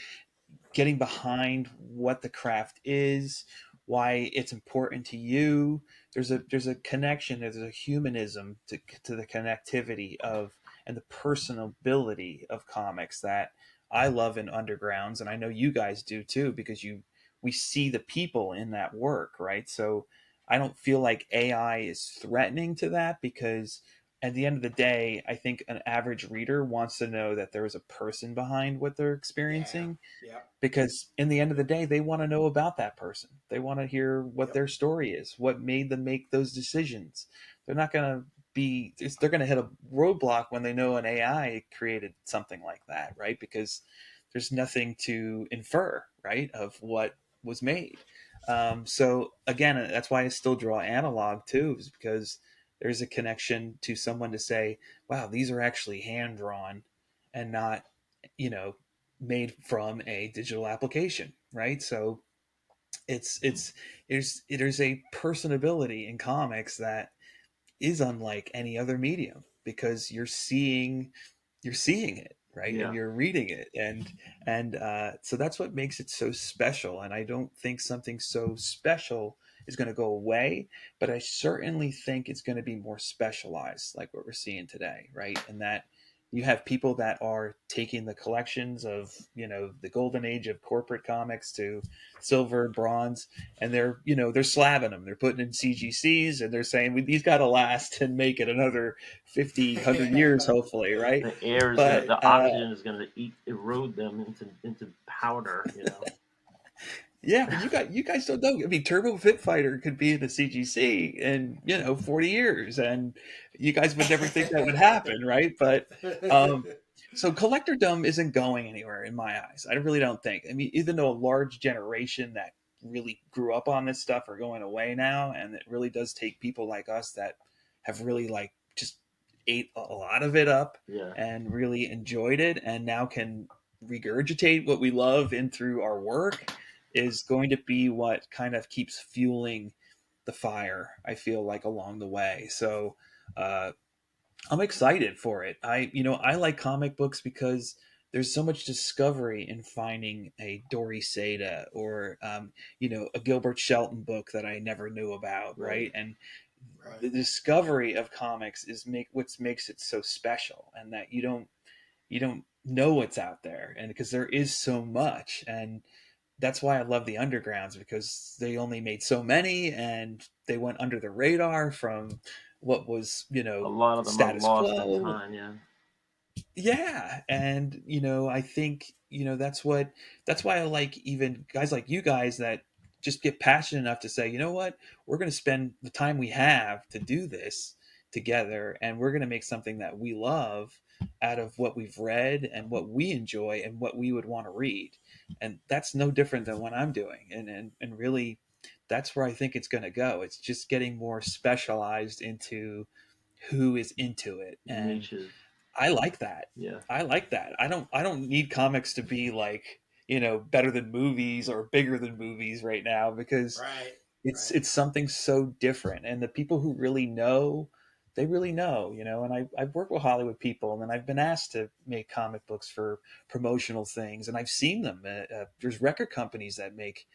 getting behind what the craft is, why it's important to you. There's a connection. There's a humanism to the connectivity of and the personability of comics that I love in Undergrounds, and I know you guys do too, because we see the people in that work, right? So I don't feel like AI is threatening to that, because at the end of the day, I think an average reader wants to know that there is a person behind what they're Yeah. experiencing, Yep. because in the end of the day, they want to know about that person. They want to hear what Yep. their story is, what made them make those decisions. They're not going to they're going to hit a roadblock when they know an AI created something like that, right? Because there's nothing to infer, right, of what was made. So again, that's why I still draw analog too, is because there's a connection to someone to say, wow, these are actually hand drawn and not, you know, made from a digital application, right? So it's there's a personability in comics that is unlike any other medium, because you're seeing it, right, and Yeah. you're reading it, and so that's what makes it so special. And I don't think something so special is going to go away, but I certainly think it's going to be more specialized, like what we're seeing today, right? And that you have people that are taking the collections of, the golden age of corporate comics to silver, bronze, and they're slabbing them, they're putting in CGCs, and they're saying, these got to last and make it another 50, 100 years, hopefully, right? The air is gonna, But the oxygen is gonna erode them into powder. yeah, but you guys don't know. I mean, Turbo Fit Fighter could be in the CGC in 40 years, and you guys would never think that would happen, right? But so collectordom isn't going anywhere in my eyes. I really don't think. I mean, even though a large generation that really grew up on this stuff are going away now, and it really does take people like us that have really, like, just ate a lot of it up Yeah. and really enjoyed it, and now can regurgitate what we love in through our work, is going to be what kind of keeps fueling the fire, I feel like, along the way. So uh, I'm excited for it. I like comic books because there's so much discovery in finding a Dory Seda, or a Gilbert Shelton book that I never knew about, Right. right? And Right. the discovery of comics is what makes it so special, and that you don't know what's out there, and because there is so much. And that's why I love the Undergrounds, because they only made so many, and they went under the radar from what was, A lot of them are status lost in quo. time. Yeah. Yeah, and I think, that's why I like even guys like you guys that just get passionate enough to say, you know what, we're going to spend the time we have to do this together, and we're going to make something that we love, out of what we've read and what we enjoy and what we would want to read. And that's no different than what I'm doing. And really, that's where I think it's going to go. It's just getting more specialized into who is into it. And Niches. I like that. Yeah. I like that. I don't need comics to be like, better than movies or bigger than movies right now, because Right. it's something so different. And the people who really know, they really know, and I've worked with Hollywood people, and then I've been asked to make comic books for promotional things, and I've seen them. There's record companies that make,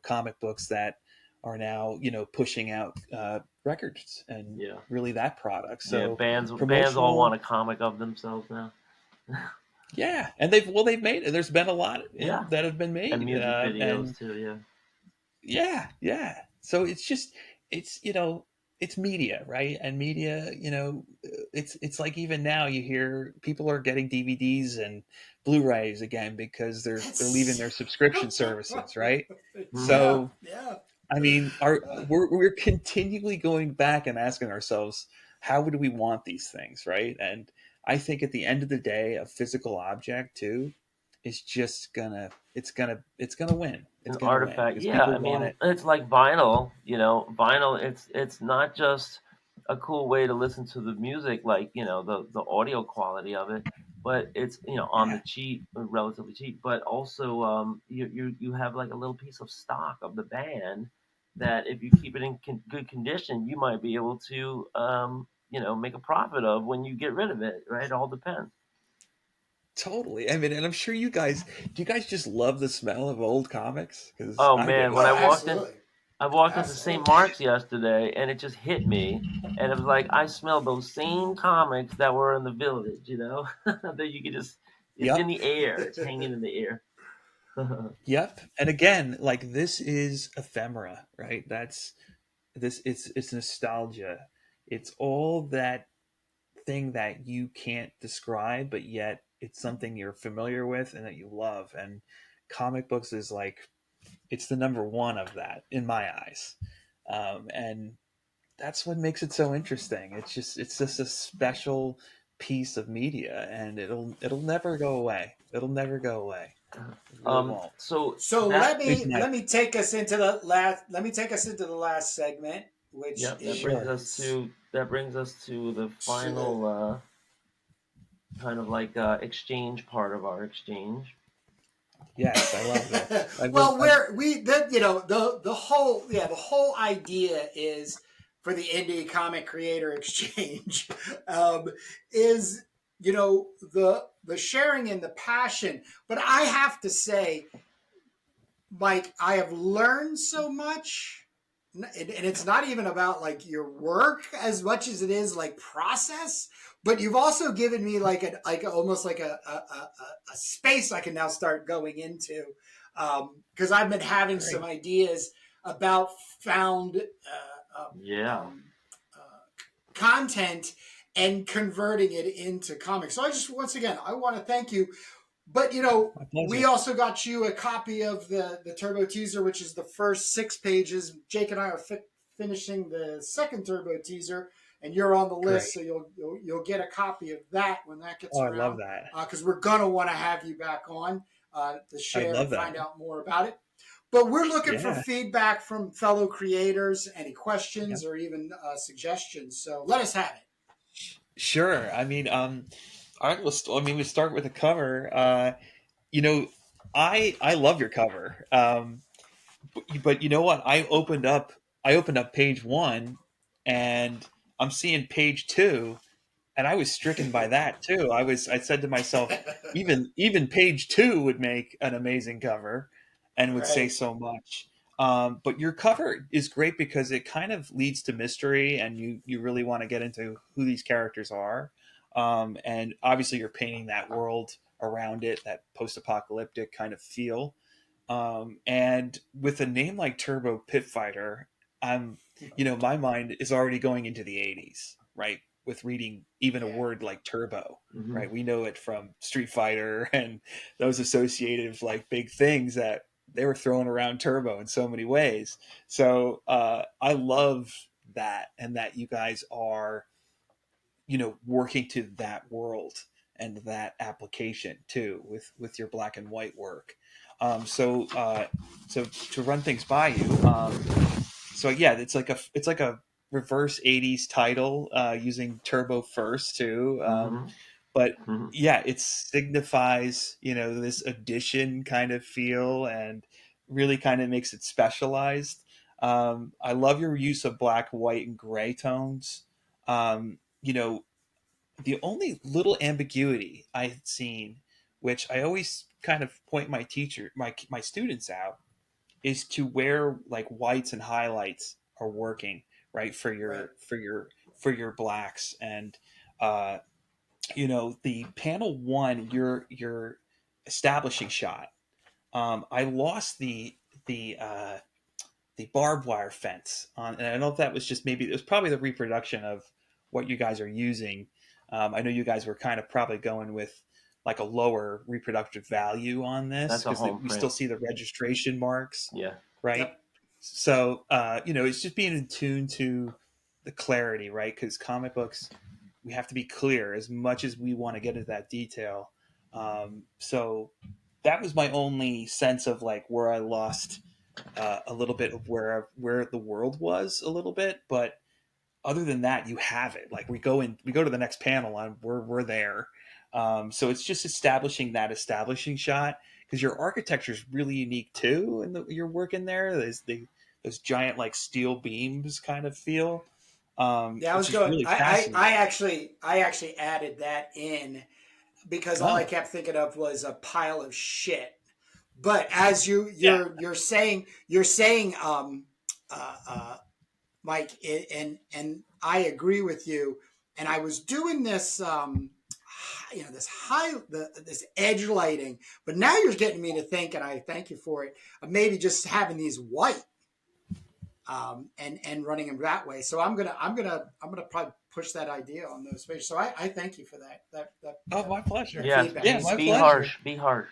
comic books that are now, pushing out records and Yeah. really that product. Yeah. So Bands all want promotional, a comic of themselves now. yeah. And they've made it. There's been a lot Yeah. that have been And made, music and videos too. Yeah. yeah, yeah. So it's it's media, right? And media, it's like even now you hear people are getting DVDs and Blu-rays again because they're leaving That's their subscription services, right? Hmm. yeah, So yeah. I mean, we're continually going back and asking ourselves, how would we want these things, right? And I think at the end of the day, a physical object too is just it's gonna win. It's An gonna win artifact. because Yeah, people I want mean, it. it's like vinyl. Vinyl. It's not just a cool way to listen to the music, like the audio quality of it, but it's on the Yeah, cheap, relatively cheap. But also, you have like a little piece of stock of the band that if you keep it in good condition, you might be able to make a profit of when you get rid of it. Right? It all depends. totally. I mean, and I'm sure do you guys just love the smell of old comics? Because Oh I man, do. when Oh, absolutely, I walked into St. absolutely. Mark's yesterday, and it just hit me, and it was like I smelled those same comics that were in the village, that you could just, it's in Yep. the air, it's hanging in the air. Yep. And again, like this is ephemera, right? That's this it's nostalgia. It's all that thing that you can't describe, but yet it's something you're familiar with and that you love. And comic books is like it's the number one of that in my eyes. And that's what makes it so interesting. It's just a special piece of media, and it'll never go away. It'll never go away. It really won't. So So that, It's my let me take us into the last. Let me take us into the last segment, which yep, sure. that brings us to the to the final, kind of like exchange part of our exchange. Yes, I love this. well, the whole the whole idea is for the indie comic creator exchange um, is the sharing and the passion. But I have to say, Mike, I have learned so much. And it's not even about like your work as much as it is like process, but you've also given me like almost like a space I can now start going into because I've been having some Great. ideas about found Yeah. content and converting it into comics. So I just once again I want to thank you. But My we pleasure. also got you a copy of the Turbo Teaser, which is the first 6 pages. Jake and I are finishing the second Turbo Teaser, and you're on the list, Great. so you'll get a copy of that when that gets Oh, I love around. that. Because we're gonna want to have you back on to I share and love that. find out more about it. But we're looking for Yeah. feedback from fellow creators, any Yep. questions or even suggestions. So let us have it. Sure. I mean, all right. We start with the cover. You know, I love your cover. But you know what? I opened up page one, and I'm seeing page two, and I was stricken by that too. I said to myself, even page two would make an amazing cover and would say Right. so much. But your cover is great because it kind of leads to mystery, and you really want to get into who these characters are. And obviously, you're painting that world around it, that post-apocalyptic kind of feel. And with a name like Turbo Pit Fighter, I'm, my mind is already going into the 80s, right? With reading even a Yeah. word like turbo, Hmm. right? We know it from Street Fighter and those associated like big things that they were throwing around turbo in so many ways. So I love that, and that you guys are, working to that world. and that application too with your black and white work. So to run things by you, so yeah, it's like a reverse '80s title using Turbo first too, Mm-hmm. but Mm-hmm. yeah, it signifies this edition kind of feel and really kind of makes it specialized. I love your use of black, white, and gray tones. Um, you know, the only little ambiguity I had seen, which I always kind of point my students out, is to where like whites and highlights are working right for Right. your blacks. And uh the panel one, your establishing shot, I lost the the barbed wire fence on, and I don't know if that was just, maybe it was probably the reproduction of what you guys are using. I know you guys were kind of probably going with like a lower reproductive value on this That's a because home we print. still see the registration marks, Yeah. right? Yep. So it's just being in tune to the clarity, right? Because comic books, we have to be clear as much as we want to get into that detail. So that was my only sense of like where I lost a little bit of where the world was a little bit. But other than that, you have it. Like we go to the next panel and we're there. So it's just establishing that establishing shot, because your architecture is really unique too, and you're working there. There's those giant like steel beams kind of feel, Yeah, I was which is going. really I fascinating. actually added that in because all I Oh kept thinking of was a pile of shit. But as yeah, you're saying, uh, uh, Mike, and I agree with you. And I was doing this, this this edge lighting, but now you're getting me to think, and I thank you for it. Of maybe just having these white, and running them that way. So I'm gonna probably push that idea on those pages. So I thank you for oh my pleasure. that Yeah. feedback. Yeah, Be my be pleasure. harsh. Be harsh.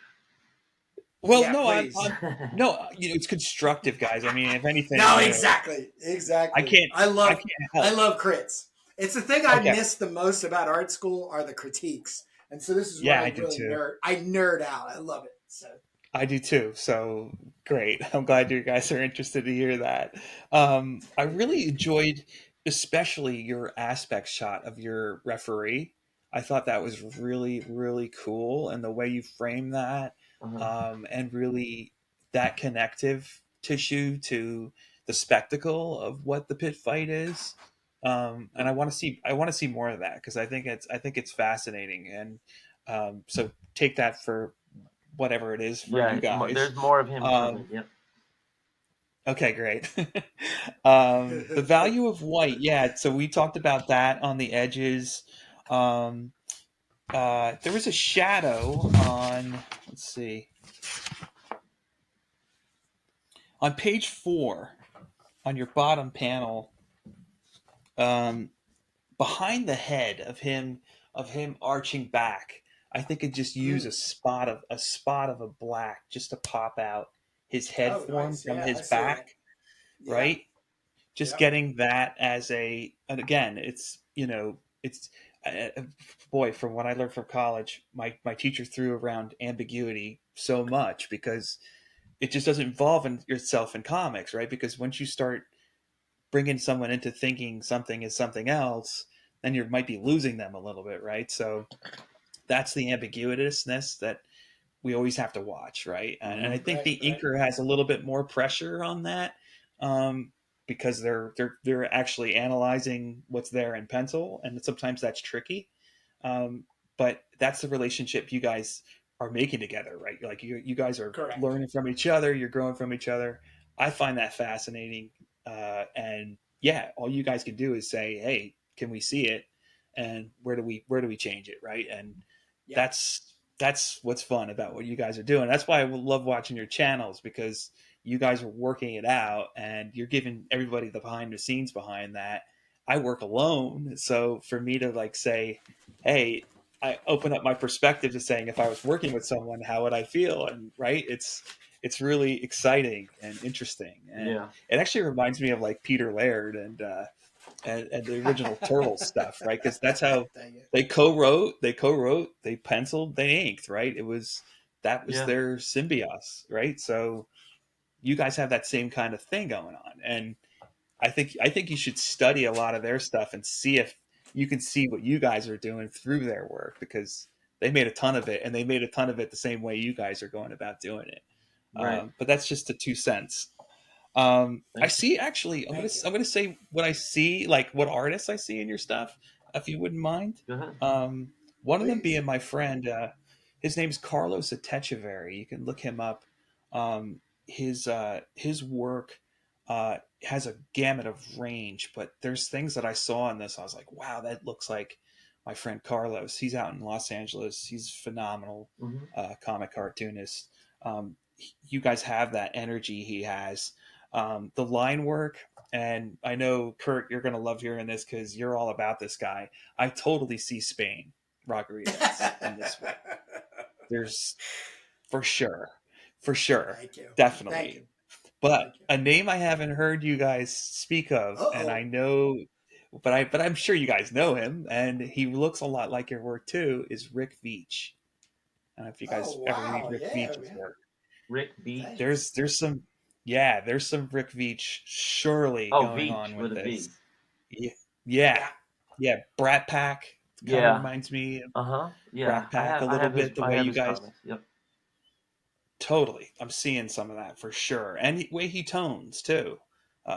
Well, Yeah, no, please. no, it's constructive, guys. I mean, if anything, No, exactly, I exactly. can't, I can't I help. love crits. It's the thing I Okay, miss the most about art school are the critiques, and so this is where yeah, I I do really too. nerd out. I love it. So I do too. So great. I'm glad you guys are interested to hear that. I really enjoyed, especially your aspect shot of your referee. I thought that was really, really cool, and the way you frame that, Uh-huh. and really that connective tissue to the spectacle of what the pit fight is. And I want to see more of that, because I think it's fascinating, and so take that for whatever it is for you Yeah. guys. There's more of him coming. Um, Yep. okay, great. The value of white, yeah. So we talked about that on the edges. Um, there was a shadow on. Let's see, on page 4, on your bottom panel, um, behind the head of him arching back. I think it just used mm. a spot of a black just to pop out his head Oh, form nice. from Yeah, I his see that. back, Yeah, right? Just yep. getting that as and again, it's boy, from what I learned from college, my teacher threw around ambiguity so much, because it just doesn't involve yourself in comics, right? Because once you start bringing someone into thinking something is something else, then you might be losing them a little bit, right? So that's the ambiguousness that we always have to watch, right? And Mm-hmm. I think Right, the right. inker has a little bit more pressure on that, um, because they're actually analyzing what's there in pencil, and sometimes that's tricky. Um, but that's the relationship you guys are making together, right? Like you guys are Correct. learning from each other, you're growing from each other. I find that fascinating, and yeah, all you guys can do is say, "Hey, can we see it?" And where do we change it, right? And Yep. that's what's fun about what you guys are doing. That's why I love watching your channels, because you guys are working it out and you're giving everybody the behind the scenes behind that. I work alone, so for me to like say, "Hey," I open up my perspective to saying, if I was working with someone, how would I feel? And right, it's really exciting and interesting, and Yeah. it actually reminds me of like Peter Laird and and the original Turtle stuff, right? Because that's how Thank you. they co-wrote, they penciled, they inked, right? That was Yeah. their symbiosis, right? So you guys have that same kind of thing going on, and I think you should study a lot of their stuff and see if you can see what you guys are doing through their work, because they made a ton of it, and they made a ton of it the same way you guys are going about doing it. Right. But that's just the 2 cents. I Thank you. see. Actually, Thank you. I'm gonna say what I see, like what artists I see in your stuff, if you wouldn't mind. Go ahead. One of them Please. being my friend. His name's Carlos Atecheverry. You can look him up. His work has a gamut of range, but there's things that I saw in this. I was like, wow, that looks like my friend Carlos. He's out in Los Angeles. He's phenomenal Hmm. comic cartoonist. You guys have that energy he has. The line work, and I know Kurt, you're gonna love hearing this because you're all about this guy. I totally see Spain Rodriguez in this work. There's for sure, for sure, Thank you. Thank you. definitely. But Thank you. a name I haven't heard you guys speak of, and I Uh-oh. know, but I'm sure you guys know him, and he looks a lot like your work too. Is Rick Veitch? I don't know if you Oh, guys ever read wow. Rick Yeah, Veitch's yeah. work. Rick Beach. Thanks. There's some Rick Veitch surely Oh, going Veach on with with a this. V. Yeah, yeah, Yeah. yeah. Brat Pack kind of Yeah. reminds me of Uh-huh. Yeah. Brat Pack a little bit. The I way have you his guys comics. Yep. totally, I'm seeing some of that for sure, and the way he tones too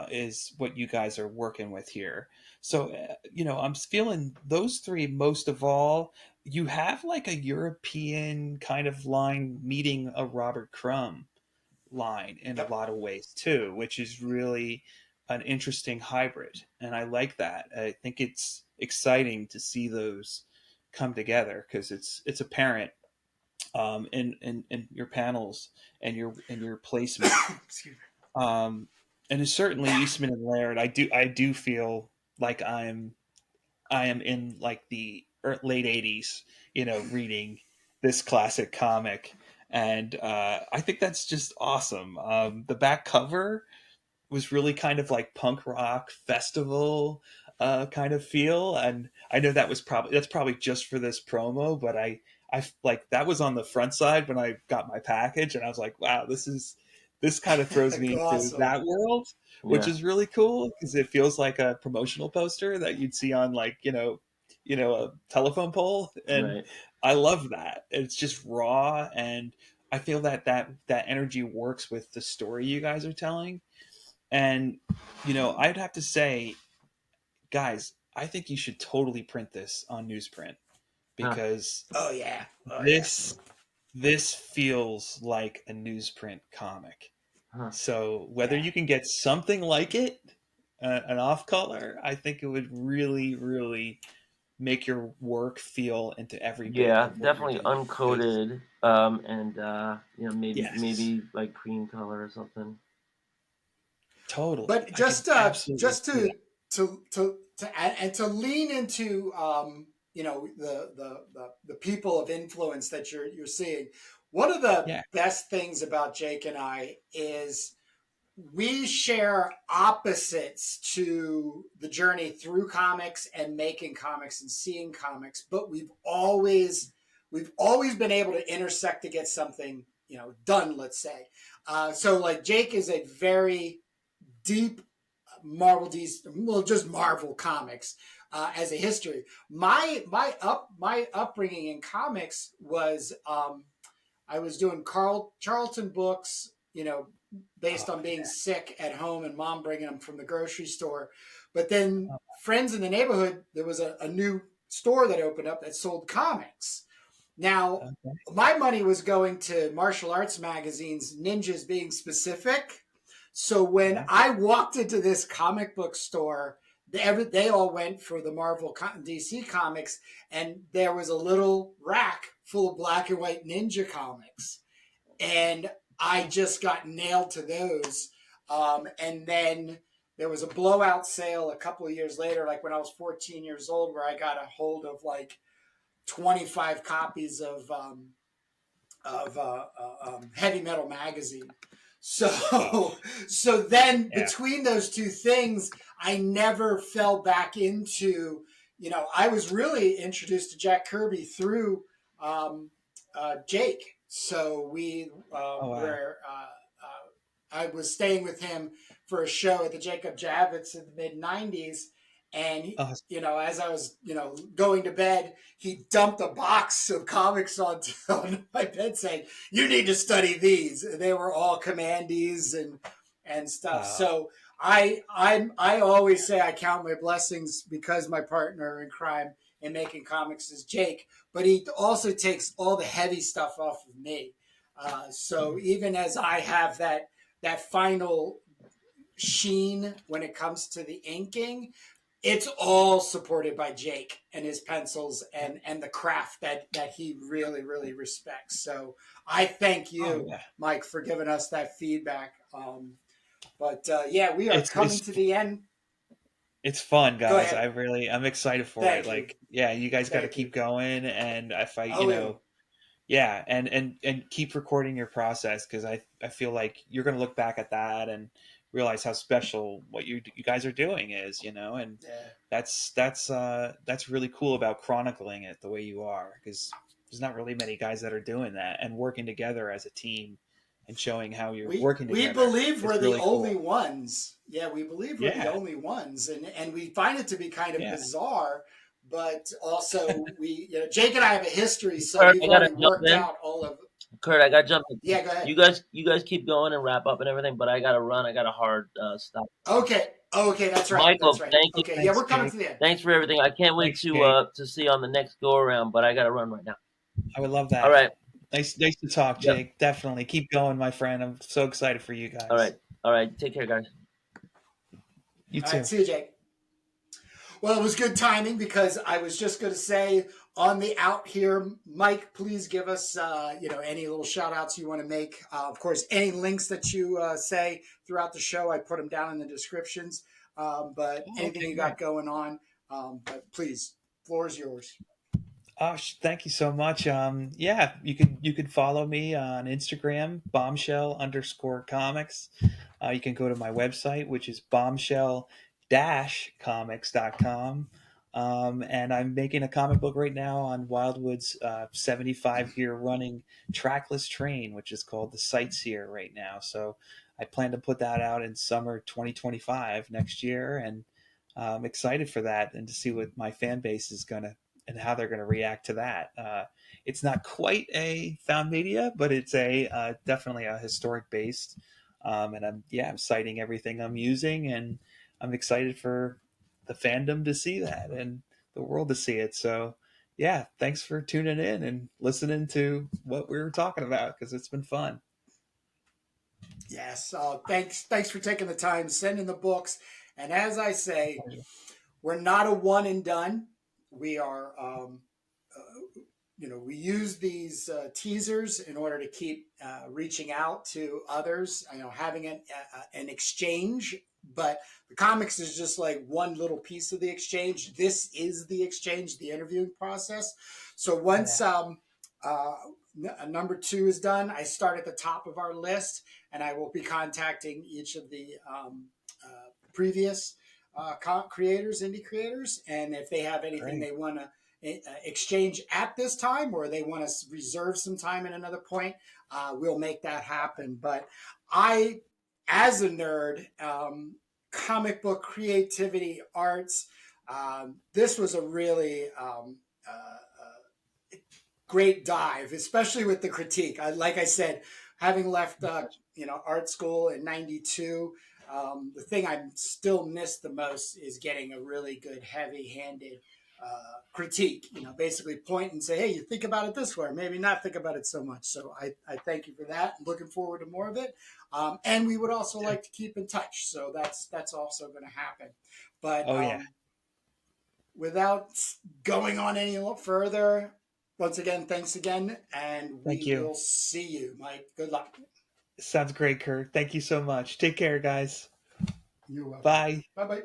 is what you guys are working with here. So I'm feeling those three most of all. You have like a European kind of line meeting a Robert Crumb line in a Yep. lot of ways too, which is really an interesting hybrid. And I like that. I think it's exciting to see those come together because it's apparent in your panels and your placement. Excuse And it's certainly Eastman and Laird. I do feel like I am in like the late '80s, reading this classic comic, and I think that's just awesome. The back cover was really kind of like punk rock festival kind of feel, and I know that's probably just for this promo, but I like that was on the front side when I got my package, and I was like, wow, this kind of throws me. me into Awesome. that world, which Yeah. is really cool because it feels like a promotional poster that you'd see on like a telephone pole, and Right. I love that. It's just raw, and I feel that energy works with the story you guys are telling. And I'd have to say, guys, I think you should totally print this on newsprint Huh. because Oh, yeah. Oh, yeah. this feels like a newsprint comic. Huh. So whether Yeah. you can get something like it, an off color, I think it would really, really make your work feel into every bit Yeah, of what you're definitely doing. 'Cause- uncoated. And maybe yes, like cream color or something. totally. But I could absolutely just see that. to and to lean into the people of influence that you're seeing. One of the Yeah. best things about Jake and I is we share opposites to the journey through comics and making comics and seeing comics, but we've always been able to intersect to get something done. Let's say, so like Jake is a very deep Marvel DC, well, just Marvel comics as a history. My upbringing in comics was I was doing Charlton books, based Oh on being yeah. sick at home and mom bringing them from the grocery store. But then friends in the neighborhood, there was a new store that opened up that sold comics. Now, Okay. my money was going to martial arts magazines, ninjas being specific. So when Yeah. I walked into this comic book store, they all went for the Marvel DC comics, and there was a little rack full of black and white ninja comics. And I just got nailed to those. And then there was a blowout sale a couple of years later, like when I was 14 years old, where I got a hold of like 25 copies of Heavy Metal magazine. So, so then Yeah. between those two things, I never fell back into, I was really introduced to Jack Kirby through um, Jake. So we Oh wow. were, I was staying with him for a show at the Jacob Javits in the mid 90s. And, Oh, as I was, going to bed, he dumped a box of comics on my bed saying, "You need to study these." And they were all commandees and stuff. wow. So I always say I count my blessings because my partner in crime in making comics is Jake, but he also takes all the heavy stuff off of me. So even as I have that final sheen when it comes to the inking, it's all supported by Jake and his pencils and the craft that he really respects. So I thank Oh you, yeah. Mike, for giving us that feedback. But yeah, we are It's coming it's to the end. it's fun, Go guys. ahead. I'm excited for it. Thank you. Like, yeah, you guys got to Thank you. keep going, and if I, Oh yeah. yeah, and keep recording your process, because I feel like you're gonna look back at that and realize how special what you guys are doing is, and Yeah. that's really cool about chronicling it the way you are, because there's not really many guys that are doing that and working together as a team and showing how you're working We together. believe we're It's the really only cool. ones. Yeah, we believe we're the Yeah, only ones, and we find it to be kind of yeah. bizarre. But also, Jake and I have a history, so Kurt, we've I gotta already jump worked in. out all of. Kurt, I gotta jump in. Yeah, go ahead. You guys keep going and wrap up and everything, but I gotta run. I got a hard stop. Okay. Okay, that's right. That's Michael, right. thank you. Okay. Yeah, Thanks, we're coming Jake. to the end. Thanks for everything. I can't wait Thanks, Jake. to see you on the next go around, but I gotta run right now. I would love All that. right. Nice to talk, Yep. Jake. Definitely keep going, my friend. I'm so excited for you All guys. right. All right. Take care, guys. You All right. too. See you, Jake. Well, it was good timing because I was just going to say on the out here, Mike, please give us, any little shout outs you want to make. Of course, any links that you say throughout the show, I put them down in the descriptions. But Oh, anything okay, you great. got going on, but please, floor is yours. Oh, thank you so much. Yeah, you could follow me on Instagram, bombshell_comics. You can go to my website, which is bombshell-comics.com. And I'm making a comic book right now on Wildwood's 75-year running trackless train, which is called The Sightseer right now. So I plan to put that out in summer 2025 next year, and I'm excited for that and to see what my fan base is gonna and how they're gonna react to that. It's not quite a found media, but it's a definitely a historic based. And I'm citing everything I'm using, and I'm excited for the fandom to see that and the world to see it. So yeah, thanks for tuning in and listening to what we were talking about, because it's been fun. Yes. Thanks for taking the time, sending the books. And as I say, we're not a one and done. We are, we use these teasers in order to keep reaching out to others, having an exchange. But the comics is just like one little piece of the exchange. This is the exchange, the interviewing process. So once Yeah, uh, number 2 is done, I start at the top of our list, and I will be contacting each of the previous indie creators, and if they have anything great. they want to exchange at this time, or they want to reserve some time at another point, we'll make that happen. But I, as a nerd, comic book creativity, arts, this was a really great dive, especially with the critique. Like I said, having left art school in '92, the thing I still miss the most is getting a really good, heavy-handed critique. Basically point and say, "Hey, you think about it this way, or maybe not think about it so much." So I thank you for that. I'm looking forward to more of it, and we would also Yeah. like to keep in touch. So that's also going to happen. But Oh yeah. without going on any further, once again, thanks again, and Thank we you. will see you, Mike. Good luck. Sounds great, Kurt. Thank you so much. Take care, guys. You're welcome. Bye. Bye bye.